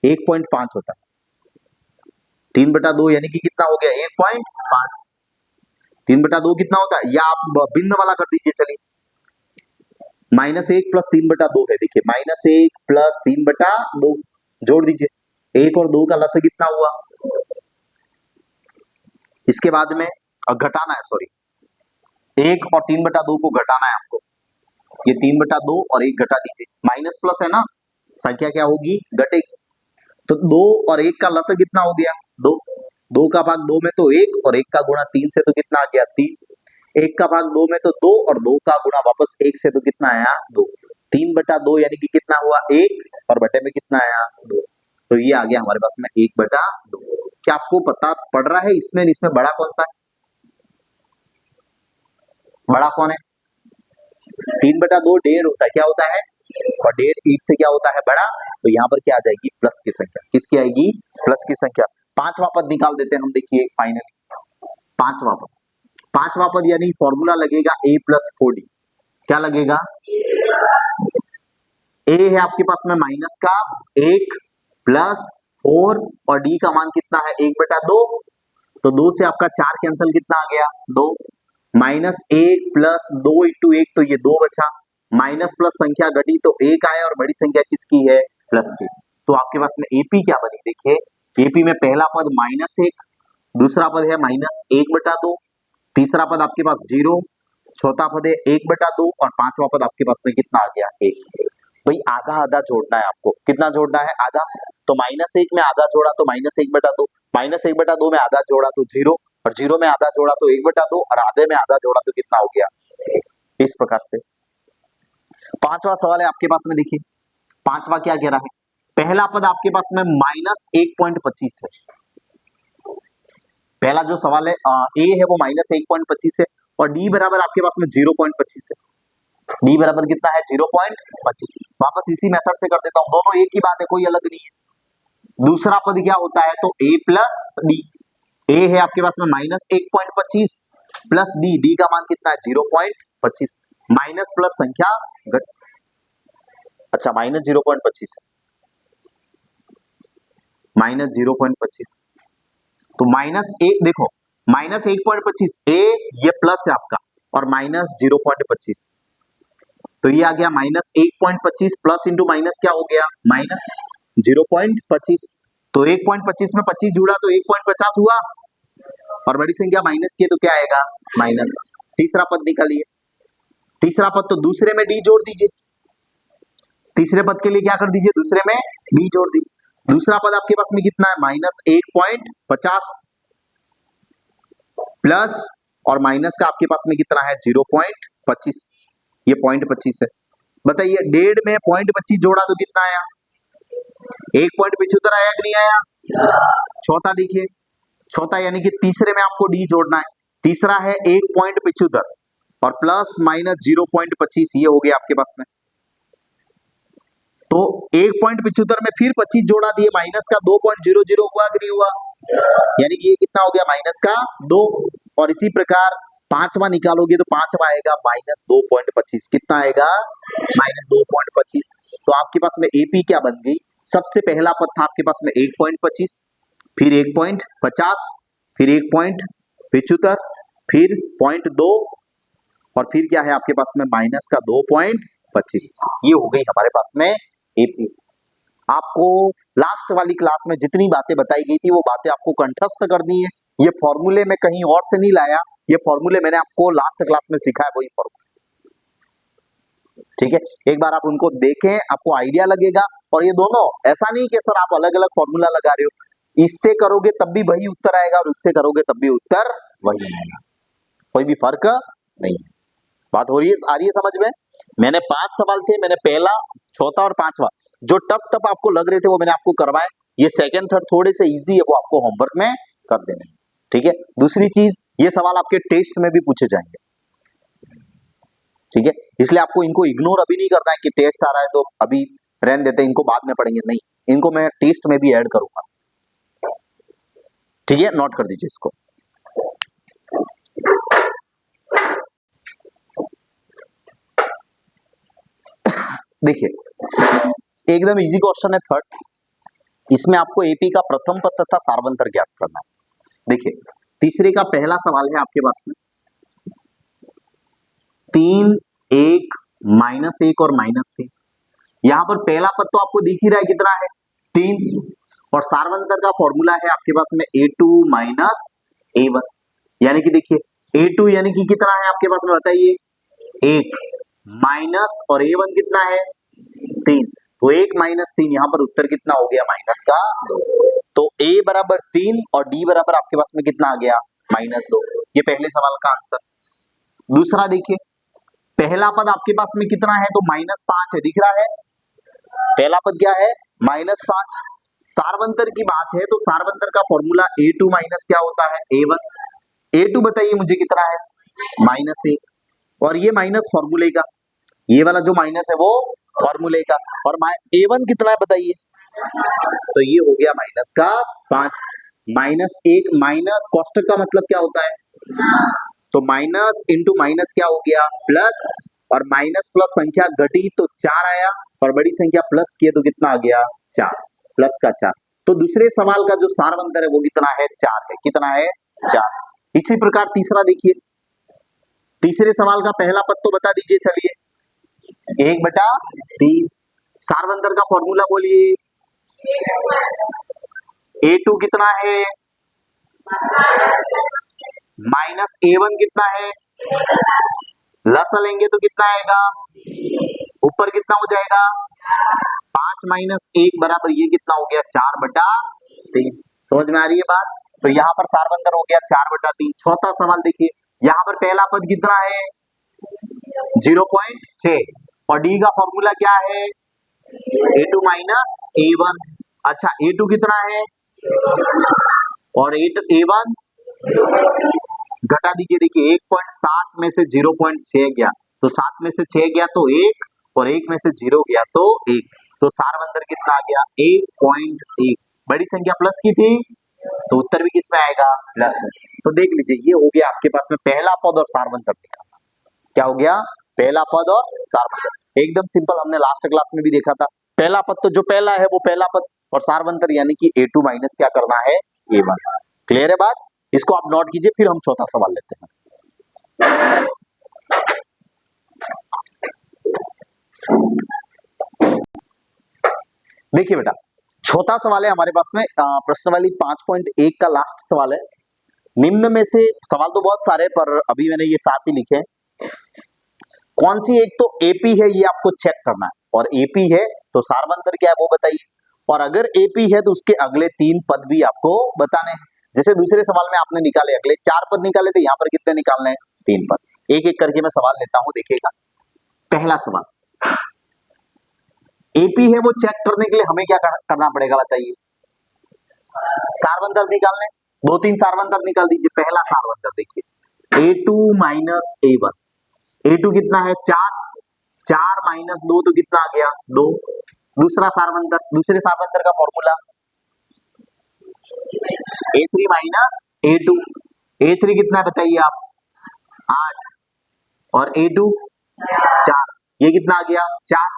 1.5 होता है। 3/2 यानी कि कितना हो गया 1.5। 3/2 कितना होता है, या आप भिन्न वाला कर दीजिए, चलिए -1 + 3/2 है, देखिए -1 + 3/2 जोड़ दीजिए, 1 और 2 का लसागु कितना हुआ। इसके बाद में घटाना है, सॉरी 1 और 3/2 को घटाना है आपको, ये 3/2 और 1 घटा दीजिए, माइनस प्लस है ना, संख्या क्या होगी घटेगी। तो 2 और 1 का लसागु कितना हो गया 2, 2 का भाग 2 में तो 1 और 1 का गुणा 3 से तो कितना आ गया 3, 1 का भाग 2 में तो 2 और 2 का गुणा वापस 1 से तो कितना आया 2, 3/2 यानी कि कितना हुआ 1 और बटे में कितना आया 2, तो ये आ गया हमारे पास में 1/2। क्या आपको पता पड़ रहा है इसमें इसमें बड़ा कौन सा है, बड़ा कौन है, 3/2 1.5 होता है, क्या होता है, और 1.5 1 से क्या होता है बड़ा, तो यहाँ पर क्या आ जाएगी प्लस की संख्या, किसकी आएगी प्लस की संख्या। पांचवा पद निकाल देते हैं हम, देखिए फाइनली पांचवा पद यानी फॉर्मूला लगेगा a + 4d, क्या लगेगा, a है आपके पास में माइनस का 1 + 4 और d का मान कितना है 1/2, तो 2 से आपका 4 कैंसिल कितना आ गया 2, -1 + 2 × 1 तो ये 2 बचा, माइनस प्लस संख्या घटी तो 1 आया और बड़ी संख्या किसकी है प्लस की, तो आपके पास में एपी क्या बनी, देखिए एपी में पहला पद -1, दूसरा पद है -1/2, तीसरा पद आपके पास 0, चौथा पद है 1/2 और पांचवा पद आपके पास में कितना आ गया 1। भाई आधा आधा जोड़ना है आपको, कितना जोड़ना है आधा, तो -1 में आधा जोड़ा तो -1/2, -1/2 में आधा जोड़ा तो 0 और 0 में आधा जोड़ा तो 1/2 और आधे में आधा जोड़ा तो कितना हो गया 1। इस प्रकार से पांचवा सवाल है आपके पास में, देखिए पांचवा क्या कह रहा है, पहला पद आपके पास में -1.25 है, पहला जो सवाल है ए है वो -1.25 है और डी बराबर आपके पास में 0.25 है, डी बराबर कितना है 0.25। वापस इसी मेथड से कर देता हूं, दोनों एक ही बात है, कोई अलग नहीं है। दूसरा पद क्या होता है, तो a + d, a है आपके पास में -1.25 प्लस डी का मान कितना है 0.25, माइनस प्लस संख्या घट, अच्छा -0.25 है, -0.25, तो -1 देखो -1.25 a ये प्लस है आपका और -0.25, तो ये आ गया -1.25 प्लस इंटू माइनस क्या हो गया -0.25, तो 1.25 में 25 जुड़ा तो 1.50 हुआ और बड़ी संख्या माइनस की तो क्या आएगा माइनस। तीसरा पद निकालिए, तीसरा पद तो दूसरे में डी जोड़ दीजिए, तीसरे पद के लिए क्या कर दीजिए दूसरे में डी जोड़ दीजिए, दूसरा पद आपके पास में कितना है -1.50 प्लस और माइनस का आपके पास में कितना है 0.25, ये 0.25 है। बताइए 1.5 में 0.25 जोड़ा तो कितना आया 1.75 आया कि नहीं आया। चौथा देखिए, चौथा यानी कि तीसरे में आपको डी जोड़ना है, तीसरा है 1.75 और प्लस माइनस 0.25, ये हो गया आपके पास में, तो 1.75 में फिर 25 जोड़ा दिए माइनस का 2.00 हुआ कि नहीं हुआ, यानी कि ये कितना हो गया माइनस का 2, और इसी प्रकार पांचवा निकालोगे तो पांचवा आएगा -2.25, कितना आएगा -2.25। तो आपके पास में एपी क्या बन गई, सबसे पहला पद था आपके पास में 1.25, फिर 1.50, फिर 1.75, फिर 0.2 और फिर क्या है आपके पास में माइनस का 2.25, ये हो गई हमारे पास में एपी। आपको लास्ट वाली क्लास में जितनी बातें बताई गई थी वो बातें आपको कंठस्थ करनी है, ये फॉर्मूले में कहीं और से नहीं लाया, ये फॉर्मूले मैंने आपको लास्ट क्लास में सिखाया वही फॉर्मूला, ठीक है, एक बार आप उनको देखें आपको आइडिया लगेगा। और ये दोनों ऐसा नहीं कि सर आप अलग अलग फॉर्मूला लगा रहे हो, इससे करोगे तब भी वही उत्तर आएगा और उससे करोगे तब भी उत्तर वही आएगा, कोई भी फर्क नहीं है। बात हो रही है, आ रही है समझ में। मैंने 5 सवाल थे, मैंने पहला, चौथा और पांचवा जो टफ आपको लग रहे थे वो मैंने आपको करवाए, ये सेकंड थर्ड थोड़े से इजी है, वो आपको होमवर्क में कर देने, ठीक है। दूसरी चीज, ये सवाल आपके टेस्ट में भी पूछे जाएंगे, ठीक है, इसलिए आपको इनको इग्नोर अभी नहीं करना है कि टेस्ट आ रहा है तो अभी रहने देते हैं, इनको बाद में पढ़ेंगे, नहीं, इनको मैं टेस्ट में भी ऐड करूंगा, ठीक है, नोट कर दीजिए इसको। देखिए एकदम इजी क्वेश्चन है थर्ड, इसमें आपको एपी का प्रथम पद तथा सार्वंतर ज्ञात करना है। देखिए तीसरे का पहला सवाल है आपके पास में 3, 1, -1 और -3। यहां पर पहला पद तो आपको दिख ही रहा है कितना है 3, और सार्वंतर का फॉर्मूला है आपके पास में a2 -a1, यानी कि देखिए a2 यानी कि कितना है आपके पास में बताइए 1 माइनस, और a1 कितना है 3, तो 1 -3 यहां पर उत्तर कितना हो गया माइनस का 2। तो a बराबर 3 और d बराबर आपके पास में कितना आ गया -2। ये पहले सवाल का आंसर। दूसरा देखिए पहला पद आपके पास में कितना है तो -5 है, दिख रहा है पहला पद क्या है -5। सार्वंतर की बात है तो सार्वंतर का फॉर्मूला a2 माइनस क्या होता है a1। a2 बताइए मुझे कितना है -1, और ये माइनस फॉर्मूले का, ये वाला जो माइनस है वो फॉर्मूले का, और a1 कितना है बताइए, तो ये हो गया माइनस का 5। -1 माइनस कोष्टक का मतलब क्या होता है, तो माइनस इंटू माइनस क्या हो गया प्लस, और माइनस प्लस संख्या घटी तो 4 आया, और बड़ी संख्या प्लस किए तो कितना आ गया 4, प्लस का 4। तो दूसरे सवाल का जो सार्वंतर है वो कितना है 4 है, कितना है 4। इसी प्रकार तीसरा देखिए, तीसरे सवाल का पहला पद तो बता दीजिए चलिए 1/3। सार्वंतर का फॉर्मूला बोलिए a2 कितना है -a1 कितना है, लसा लेंगे तो कितना आएगा, ऊपर कितना हो जाएगा 5 -1 बराबर ये कितना हो गया 4/3। समझ में आ रही है बात। तो यहाँ पर सार्वंतर हो गया 4/3। चौथा सवाल देखिए, यहाँ पर पहला पद कितना है 0.6, और डी का फॉर्मूला क्या है a2 -a1। अच्छा a2 कितना है और a1 घटा दीजिए, देखिए 1.7 में से 0.6 गया तो 7 में से 6 गया तो 1, और 1 में से 0 गया तो 1, तो सार्वंतर कितना आ गया 1.1। बड़ी संख्या प्लस की थी तो उत्तर भी किसमें आएगा प्लस में। तो देख लीजिए ये हो गया आपके पास में पहला पद और सार्वंतर निकालना। क्या हो गया पहला पद और सार्वंतर, एकदम सिंपल, हमने लास्ट क्लास में भी देखा था। पहला पद तो जो पहला है वो पहला पद, और सार्वंतर यानी कि a2 माइनस क्या करना है a1। क्लियर है बात, इसको आप नोट कीजिए, फिर हम चौथा सवाल लेते हैं। देखिए बेटा चौथा सवाल है हमारे पास में प्रश्नावली 5.1 का लास्ट सवाल है। निम्न में से, सवाल तो बहुत सारे पर अभी मैंने ये 7 ही लिखे हैं, कौन सी एक तो एपी है ये आपको चेक करना है, और एपी है तो सार्वंतर क्या है वो बताइए, और अगर एपी है तो उसके अगले 3 पद भी आपको बताने हैं। जैसे दूसरे सवाल में आपने निकाले अगले 4 पद निकाले थे, यहाँ पर कितने निकालने हैं 3 पद। एक एक करके मैं सवाल लेता हूं, देखिएगा। पहला सवाल, एपी है वो चेक करने के लिए हमें क्या करना पड़ेगा बताइए, सार्वंतर निकालने, 2-3 सार्वंतर निकाल दीजिए। पहला सार्वंतर देखिए a2 -a1, a2 कितना है 4, 4 - 2 तो कितना आ गया 2। दूसरा सार्वंतर, दूसरे सार्वंतर का फॉर्मूला a3 -a2, a3 कितना है बताइए आप 8, और a2 4, ये कितना आ गया 4।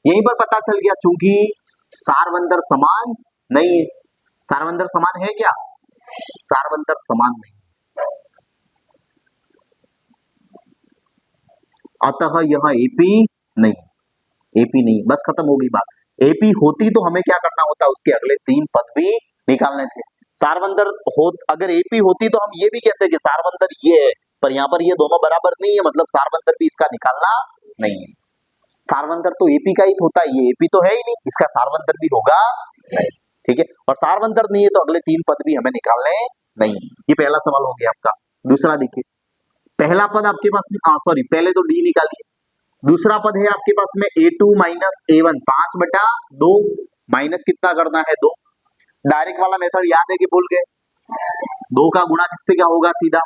यहीं पर पता चल गया चूंकि सार्वंतर समान नहीं है। सार्वंतर समान है क्या, सार्वंतर समान नहीं, अतः यह एपी नहीं, एपी नहीं, बस खत्म होगी बात। एपी होती तो हमें क्या करना होता, उसके अगले 3 पद भी निकालने थे। सार्वंतर हो, अगर एपी होती तो हम ये भी कहते हैं कि सार्वंतर ये है, पर यहाँ पर ये दोनों बराबर नहीं है, मतलब सार्वंतर भी इसका निकालना नहीं है। सार्वंतर तो एपी का ही होता है, ये एपी तो है ही नहीं, इसका सार्वंतर भी होगा नहीं, ठीक है। और सार्वंतर नहीं है तो अगले 3 पद भी हमें निकालने नहीं। ये पहला सवाल हो गया आपका। दूसरा देखिए, पहला पद आपके पास में, सॉरी पहले तो डी निकालिए। दूसरा पद है आपके पास में a2 -a1, 5/2, माइनस कितना करना है 2। डायरेक्ट वाला मेथड याद है कि भूल गए, 2 का गुणा किससे क्या होगा सीधा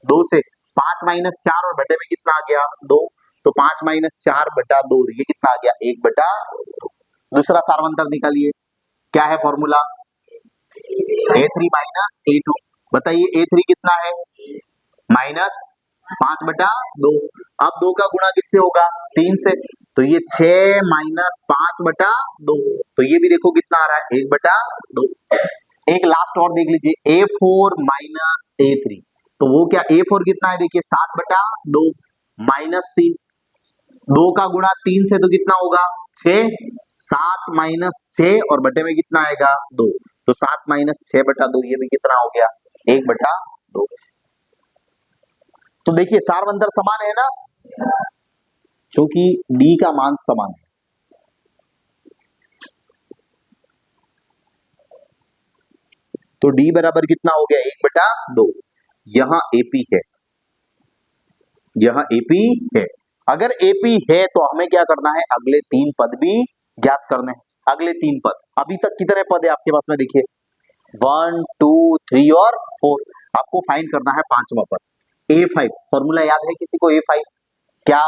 2 से, 5 - 4 और बटे में कितना आ गया 2, तो 5 - 4/2, ये कितना आ गया 1/2। दूसरा सार्वंतर निकालिए, क्या है फॉर्मूला a3 -a2, बताइए a3 कितना है -5/2। अब 2 का गुणा किससे होगा 3 से, तो ये 6 माइनस 5/2, तो ये भी देखो कितना आ रहा है 1/2। एक लास्ट और देख लीजिए A4 माइनस A3, तो वो क्या A4 कितना है देखिए 7/2 माइनस 3, 2 का गुणा 3 से तो कितना होगा 6, 7 माइनस 6 और बटे में कितना आएगा 2, तो 7 माइनस 6/2 ये भी कितना हो गया 1/2। तो देखिए सार्वंतर समान है ना, क्योंकि D का मान समान है। तो D बराबर कितना हो गया 1/2। यहां AP है, यहां AP है। अगर AP है तो हमें क्या करना है, अगले 3 पद भी ज्ञात करने हैं। अगले 3 पद, अभी तक कितने पद है आपके पास में देखिए 1 2 3 और 4, आपको फाइंड करना है पांचवा पद A5। फॉर्मूला याद है किसी को A5 क्या,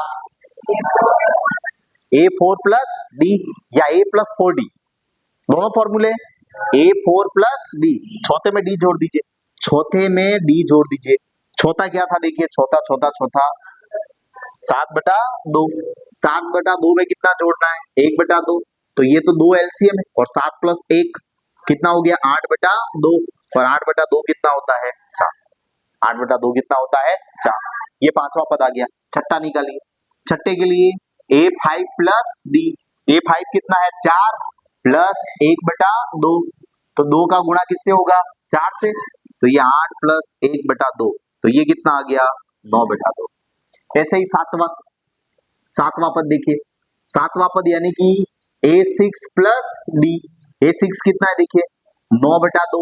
A4 प्लस D या A प्लस 4D, दोनों फॉर्मूले A4 प्लस D, चौथे में D जोड़ दीजिए, चौथे में D जोड़ दीजिए। छोटा क्या था देखिए, छोटा छोटा छोटा 7/2, 7/2 में कितना जोड़ना है 1/2, तो ये तो 2 LCM है और 7 प्लस 1 कितना हो गया 8/2 और 8/2 कितना होता है 4, 8/2 कितना होता है 4। ये पांचवा पद आ गया। छठा निकालिए, छठे के लिए A5 प्लस D, A5 कितना है 4 प्लस 1/2, तो 2 का गुणा किससे होगा 4 से, तो ये 8 प्लस 1/2, तो ये कितना आ गया 9/2। ऐसे ही सातवां पद देखिए, सातवां पद यानी कि A6 प्लस D, A6 कितना है देखिए 9/2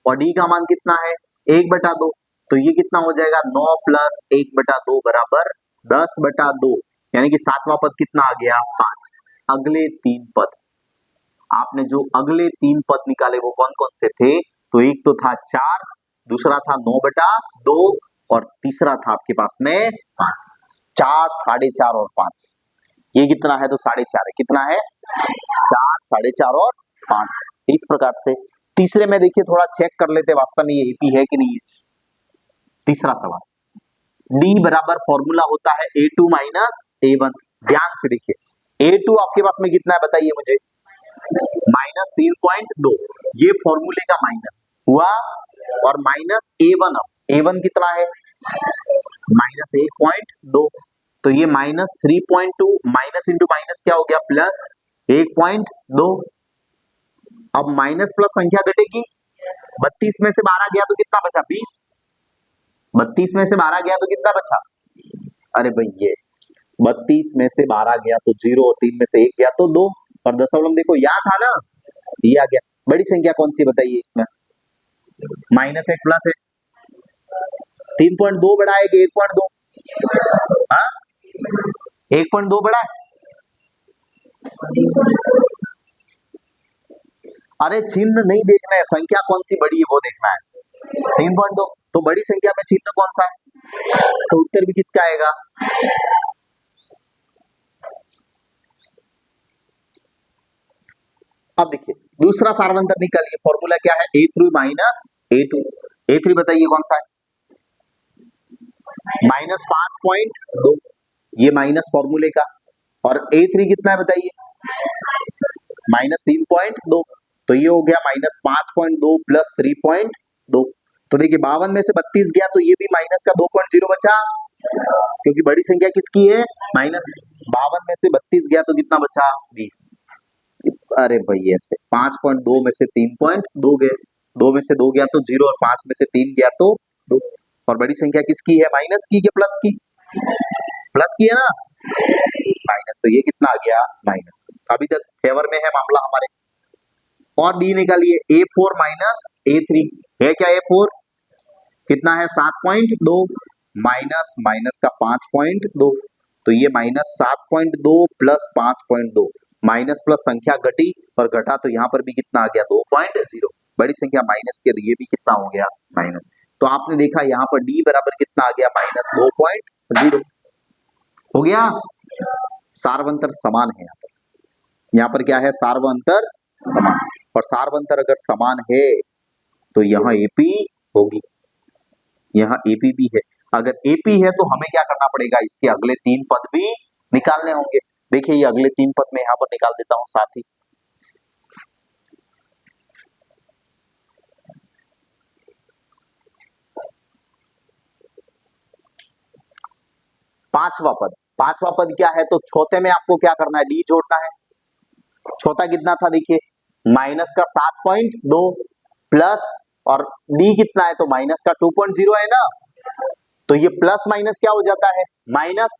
और D का मान कितना है 1/2, तो ये कितना हो जाएगा 9 प्लस 1/2 बराबर 10/2, यानी कि सातवां पद कितना आ गया 5। अगले 3 पद, आपने जो अगले 3 पद निकाले वो कौन कौन से थे, तो एक तो था 4, दूसरा था 9/2 और तीसरा था आपके पास में 5। 4 4.5 और 5, ये कितना है तो 4.5 है, कितना है 4 4.5 और 5। इस प्रकार से तीसरे में देखिए थोड़ा चेक कर लेते वास्तव में ये AP है कि नहीं है। तीसरा सवाल, D बराबर फॉर्मूला होता है A2 माइनस A1। ध्यान से देखिए A2 आपके पास में कितना है बताइए मुझे माइनस 3.2, ये फॉर्मूले का माइनस हुआ, और माइनस A1, अब A1 कितना है माइनस 1.2, तो ये माइनस 3.2, माइनस इंटू माइनस क्या हो गया प्लस 1.2। अब माइनस प्लस संख्या घटेगी, 32 में से 12 गया तो कितना बचा 20, 32 में से 12 गया तो कितना बचा, अरे भाई ये 32 में से 12 गया तो 0 और 3 में से 1 गया तो 2, और दशमलव देखो यहाँ था ना, ये आ गया। बड़ी संख्या कौन सी बताइए इसमें, -1 प्लस है, 3.2 बड़ा है कि 1.2, हाँ 1.2 बड़ा है, अरे चिन्ह नहीं देखना है, संख्या कौन सी बड़ी है वो देखना है। 3.2, तो बड़ी संख्या में चिन्ह कौन सा है, तो उत्तर भी किसका आएगा। अब देखिए दूसरा सार्वंतर निकालिए, फॉर्मूला क्या है A3 माइनस A2। A3 बताइए कौन सा है -5.2, ये माइनस फॉर्मूले का, और A3 कितना है बताइए -3.2, तो ये हो गया -5.2 प्लस 3.2। तो देखिए 52 में से 32 गया तो ये भी माइनस का 2.0 बचा, क्योंकि बड़ी संख्या किसकी है माइनस, 52 में से 32 गया तो कितना बचा 20। अरे भाई ऐसे 5.2 में से 3.2 गए, 2 में से 2 गया तो 0 और 5 में से 3 गया तो 2, और बड़ी संख्या किसकी है माइनस की कि प्लस की, प्लस की है ना, माइनस, तो ये कितना आ गया माइनस। अभी तक फेवर में है मामला हमारे। और डी निकालिए A4 माइनस A3, है क्या A4 कितना है 7.2 माइनस माइनस का 5.2, तो ये -7.2 प्लस 5.2, माइनस प्लस संख्या घटी और घटा तो यहाँ पर भी कितना आ गया 2.0, बड़ी संख्या माइनस के लिए भी कितना हो गया माइनस। तो आपने देखा यहाँ पर डी बराबर कितना आ गया -2.0 हो गया। सार्वंतर समान है, यहाँ पर क्या है सार्वंतर समान, और सार्वंतर अगर समान है तो यहाँ AP होगी, यहाँ AP भी है। अगर AP है तो हमें क्या करना पड़ेगा, इसके अगले 3 पद भी निकालने होंगे। देखिए ये अगले 3 पद में यहां पर निकाल देता हूं साथ ही। पांचवा पद क्या है, तो चौथे में आपको क्या करना है, डी जोड़ना है। चौथा कितना था देखिए, माइनस का 7.2 प्लस, और डी कितना है, तो माइनस का 2.0 है ना, तो ये प्लस माइनस क्या हो जाता है, माइनस,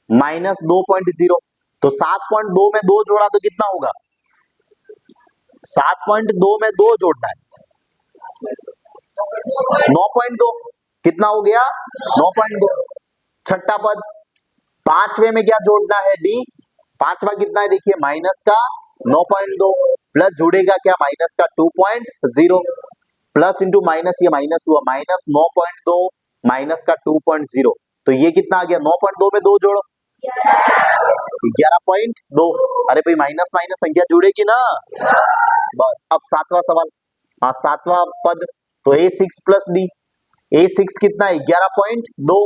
माइनस 2.0, तो 7.2 में 2 जोड़ा तो कितना होगा, 7.2 में 2 जोड़ना है 9.2, कितना हो गया 9.2। छठा पद, पांचवे में क्या जोड़ना है, डी, पांचवा कितना है देखिए, माइनस का 9.2 प्लस जुड़ेगा क्या, माइनस का 2.0, प्लस इंटू माइनस, ये माइनस हुआ, माइनस 9.2 माइनस का 2.0, तो ये कितना आ गया, 9.2 में 2 जोड़ो 11.2। अरे भाई माइनस माइनस संख्या जुड़ेगी ना, बस। अब सातवां सवाल, हाँ सातवां पद, तो A6 प्लस डी, A6 कितना है 11.2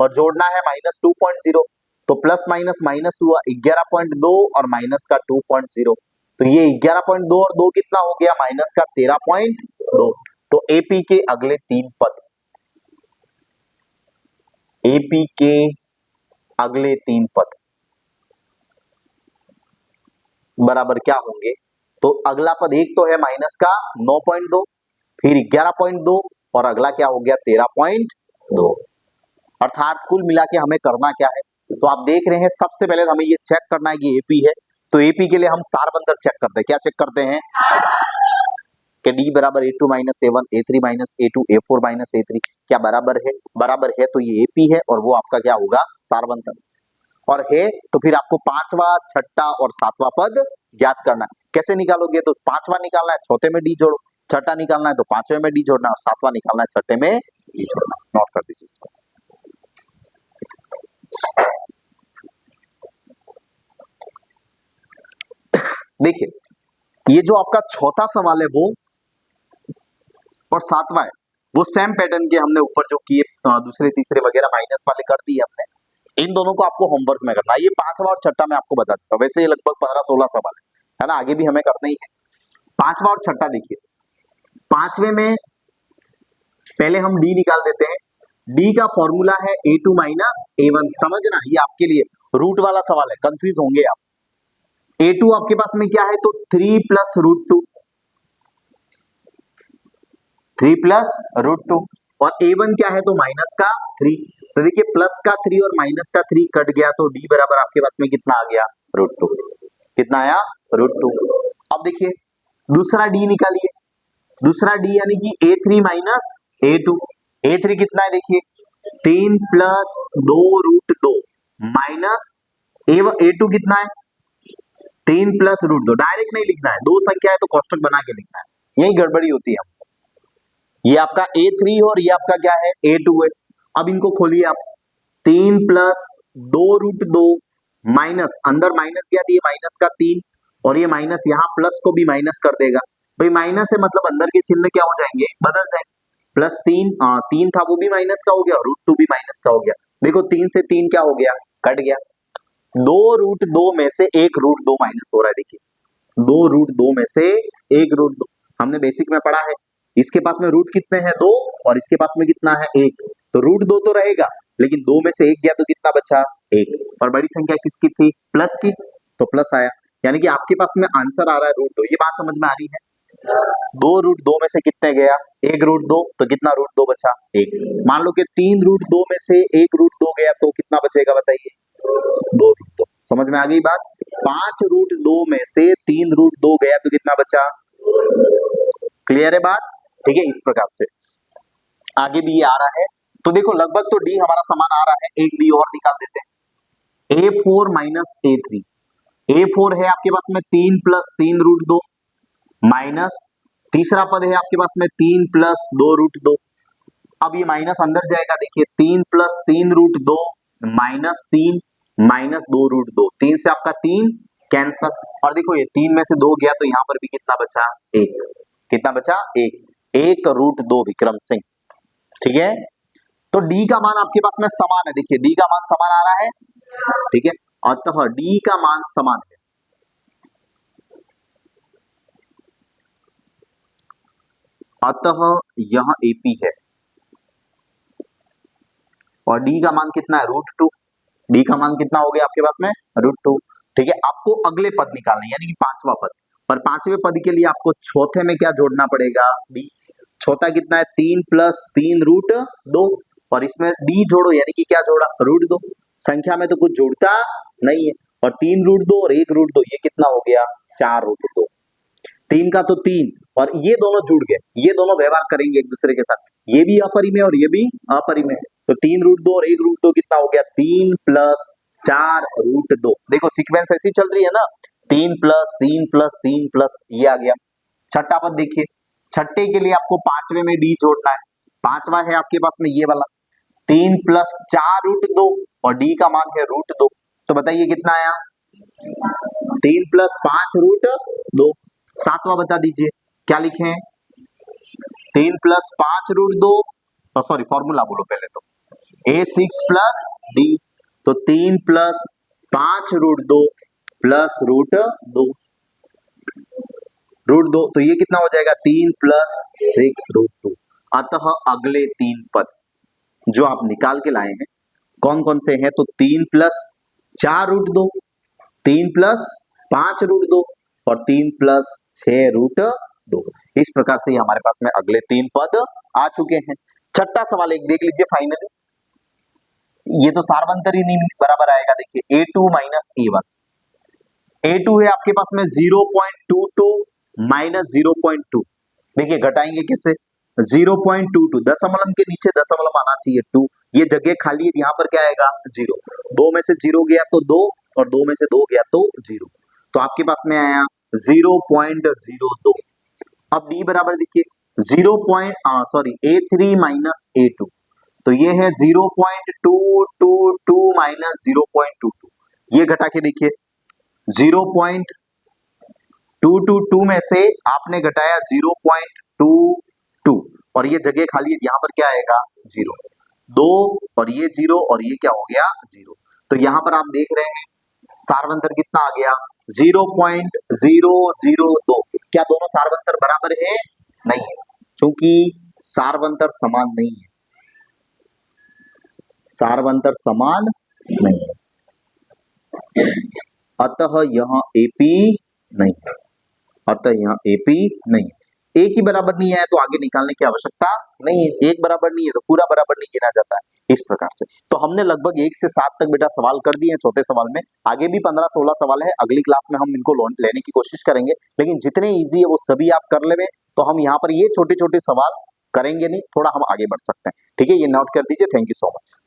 और जोड़ना है माइनस 2.0, तो प्लस माइनस माइनस हुआ 11.2 और माइनस का 2.0, तो ये 11.2 और 2 कितना हो गया, माइनस का 13.2। तो एपी के अगले 3 पद, एपी के अगले 3 पद बराबर क्या होंगे, तो अगला पद एक तो है माइनस का 9.2, फिर 11.2 और अगला क्या हो गया 13.2, अर्थात कुल मिला के हमें करना क्या है, तो आप देख रहे हैं सबसे पहले हमें ये चेक करना है कि एपी है, तो एपी के लिए हम सार बंधन चेक करते हैं, क्या चेक करते हैं कि डी बराबर A2 minus A1, A3 minus A2, A4 minus A3 क्या बराबर है, तो ये एपी है और वो आपका क्या होगा सार बंधन, और है तो फिर आपको पांचवा, छठा और सातवां पद ज्ञात करना है। कैसे निकालोगे, तो पांचवा निकालना है चौथे में डी जोड़ो, छठा निकालना है तो पांचवे में डी जोड़ना है, और सातवां निकालना है छठे में डी जोड़ना। नोट कर दीजिए इसको। देखिए ये जो आपका चौथा सवाल है वो और सातवां है वो सेम पैटर्न के हमने ऊपर जो किए दूसरे तीसरे वगैरह माइनस वाले कर दिए हमने, इन दोनों को आपको होमवर्क में करना है। ये पांचवा और छठा मैं आपको बता देता हूँ, वैसे ये लगभग 15-16 सवाल है ना, आगे भी हमें करना ही है। पांचवा और छठा देखिए, पांचवे में पहले हम डी निकाल देते हैं, डी का फॉर्मूला है A2 माइनस A1, समझना ये आपके लिए रूट वाला सवाल है, कंफ्यूज होंगे आप। A2 आपके पास में क्या है, तो 3 प्लस रूट 2, 3 प्लस रूट 2, और A1 क्या है, तो माइनस का 3, तो देखिए प्लस का 3 और माइनस का 3 कट गया, तो डी बराबर आपके पास में कितना आ गया, रूट 2, कितना आया, रूट 2। अब देखिए दूसरा डी निकालिए, दूसरा डी यानी कि A3 माइनस A2, A3 कितना है देखिए 3 प्लस 2 रूट 2 माइनस A2 कितना है 3 प्लस रूट 2, डायरेक्ट नहीं लिखना है, दो संख्या है तो कोष्टक बना के लिखना है, यही गड़बड़ी होती है हमसे। ये आपका A3 और ये आपका क्या है A2 है। अब इनको खोलिए आप, 3 प्लस 2 रूट 2 माइनस, अंदर माइनस क्या दिए माइनस का 3, और ये माइनस यहाँ प्लस को भी माइनस कर देगा, भाई माइनस है मतलब अंदर के चिन्ह क्या हो जाएंगे, बदल जाएंगे, प्लस 3 3 था वो भी माइनस का हो गया, रूट 2 भी माइनस का हो गया, देखो 3 से 3 क्या हो गया, कट गया, 2 रूट 2 में से 1 रूट 2 माइनस हो रहा है, देखिए 2 रूट 2 में से 1 रूट 2, हमने बेसिक में पढ़ा है, इसके पास में रूट कितने हैं 2 और इसके पास में कितना है 1, तो रूट 2 तो रहेगा लेकिन 2 में से 1 गया तो कितना बचा 1, और बड़ी संख्या किसकी थी प्लस की, तो प्लस आया, यानी कि आपके पास में आंसर आ रहा है रूट 2, ये बात समझ में आ रही है। 2 रूट 2 में से कितने गया 1 रूट 2, तो कितना रूट 2 बचा 1, मान लो कि 3 रूट 2 में से 1 रूट 2 गया तो कितना बचेगा बताइए 2 रूट 2, समझ में आ गई बात। 5 रूट 2 में से 3 रूट 2 गया तो कितना बचा, क्लियर है बात, ठीक है। इस प्रकार से आगे भी ये आ रहा है, तो देखो लगभग तो डी हमारा समान आ रहा है, एक डी और निकाल देते हैं, A4 माइनस A3, A4 है आपके पास में 3 प्लस 3 रूट 2 माइनस, तीसरा पद है आपके पास में 3 प्लस 2 रूट 2, अब ये माइनस अंदर जाएगा, देखिए 3 plus 3 root 2 minus 3 minus 2 root 2, 3 से आपका 3 कैंसल, और देखो ये 3 में से 2 गया तो यहाँ पर भी कितना बचा 1, कितना बचा 1 रूट 2 विक्रम सिंह, ठीक है। तो डी का मान आपके पास में समान है, देखिए डी का मान समान आ रहा है, ठीक है। अतः डी का मान समान है, अतः यह एपी है और डी का मान कितना है, √2। डी का मान कितना हो गया आपके पास में, √2। ठीक है, आपको अगले पद निकालना है, यानी कि पांचवा पद। और पांचवे पद के लिए आपको चौथे में क्या जोड़ना पड़ेगा, डी। चौथा कितना है, 3 + 3√2 और इसमें डी जोड़ो, यानी कि क्या जोड़ा, √2। संख्या में तो कुछ जुड़ता नहीं है, और 3√2 और 1√2 ये कितना हो गया, 4√2। 3 का तो 3 और ये दोनों जुड़ गए, ये दोनों व्यवहार करेंगे एक दूसरे के साथ, ये भी अपरिमेय और ये भी अपरिमेय है, तो 3√2 और 1√2 कितना हो गया, 3 + 4√2। देखो सीक्वेंस ऐसी चल रही है ना, 3 + 3 + 3 + ये आ गया। छठा पद देखिए, छठे के लिए आपको पांचवे में डी जोड़ना है, पांचवा है आपके पास में ये वाला 3 + 4√2 और डी का मान है √2। तो बताइए कितना आया, 3 + 5√2। सातवां बता दीजिए क्या लिखें, 3 + 5√2, सॉरी फॉर्मूला बोलो पहले तो, A6 + D, तो 3 + 5√2 + √2, √2, तो ये कितना हो जाएगा, 3 + 6√2। अतः अगले तीन पद जो आप निकाल के लाए हैं कौन कौन से हैं, तो 3 + 4√2, 3 + 5√2 और 3 + 6√2। इस प्रकार से ये हमारे पास में अगले तीन पद आ चुके हैं। छठा सवाल एक देख लीजिए फाइनली, ये तो सार्वंतरी निम्न बराबर आएगा, देखिए A2 - A1। A2 है आपके पास में 0.22 - 0.2, देखिए घटाएंगे किससे, 0.22, दशमलव के नीचे दशमलव आना चाहिए 2, ये जगह खाली है, यहाँ पर क्या आएगा, 0। 2 में से 0 गया तो 2 और 2 में से 2 गया तो 0, तो आपके पास में आया 0.02। अब डी बराबर देखिए A3 - A2, तो ये है 0.222 - 0.22, ये घटा के देखिए 0.222 में से आपने घटाया 0.22 और ये जगह खाली है, यहाँ पर क्या आएगा, 0। 2 और ये 0 और ये क्या हो गया, 0। तो यहाँ पर आप देख रहे हैं सार्वंतर कितना आ गया, 0.002। क्या दोनों सार्वंतर बराबर है, नहीं है, क्योंकि सार्वंतर समान नहीं है, सार्वंतर समान नहीं है, अतः यह एपी नहीं है, अतः यह एपी नहीं है। एक ही बराबर नहीं आया तो आगे निकालने की आवश्यकता नहीं है, एक बराबर नहीं है तो पूरा बराबर नहीं गिना जाता है, इस प्रकार से। तो हमने लगभग 1 से 7 तक बेटा सवाल कर दिए हैं चौथे सवाल में, आगे भी 15-16 सवाल है, अगली क्लास में हम इनको लेने की कोशिश करेंगे, लेकिन जितने इजी है वो सभी आप कर लेवे, तो हम यहाँ पर ये छोटे छोटे सवाल करेंगे नहीं, थोड़ा हम आगे बढ़ सकते हैं, ठीक है, ये नोट कर दीजिए। Thank you so much.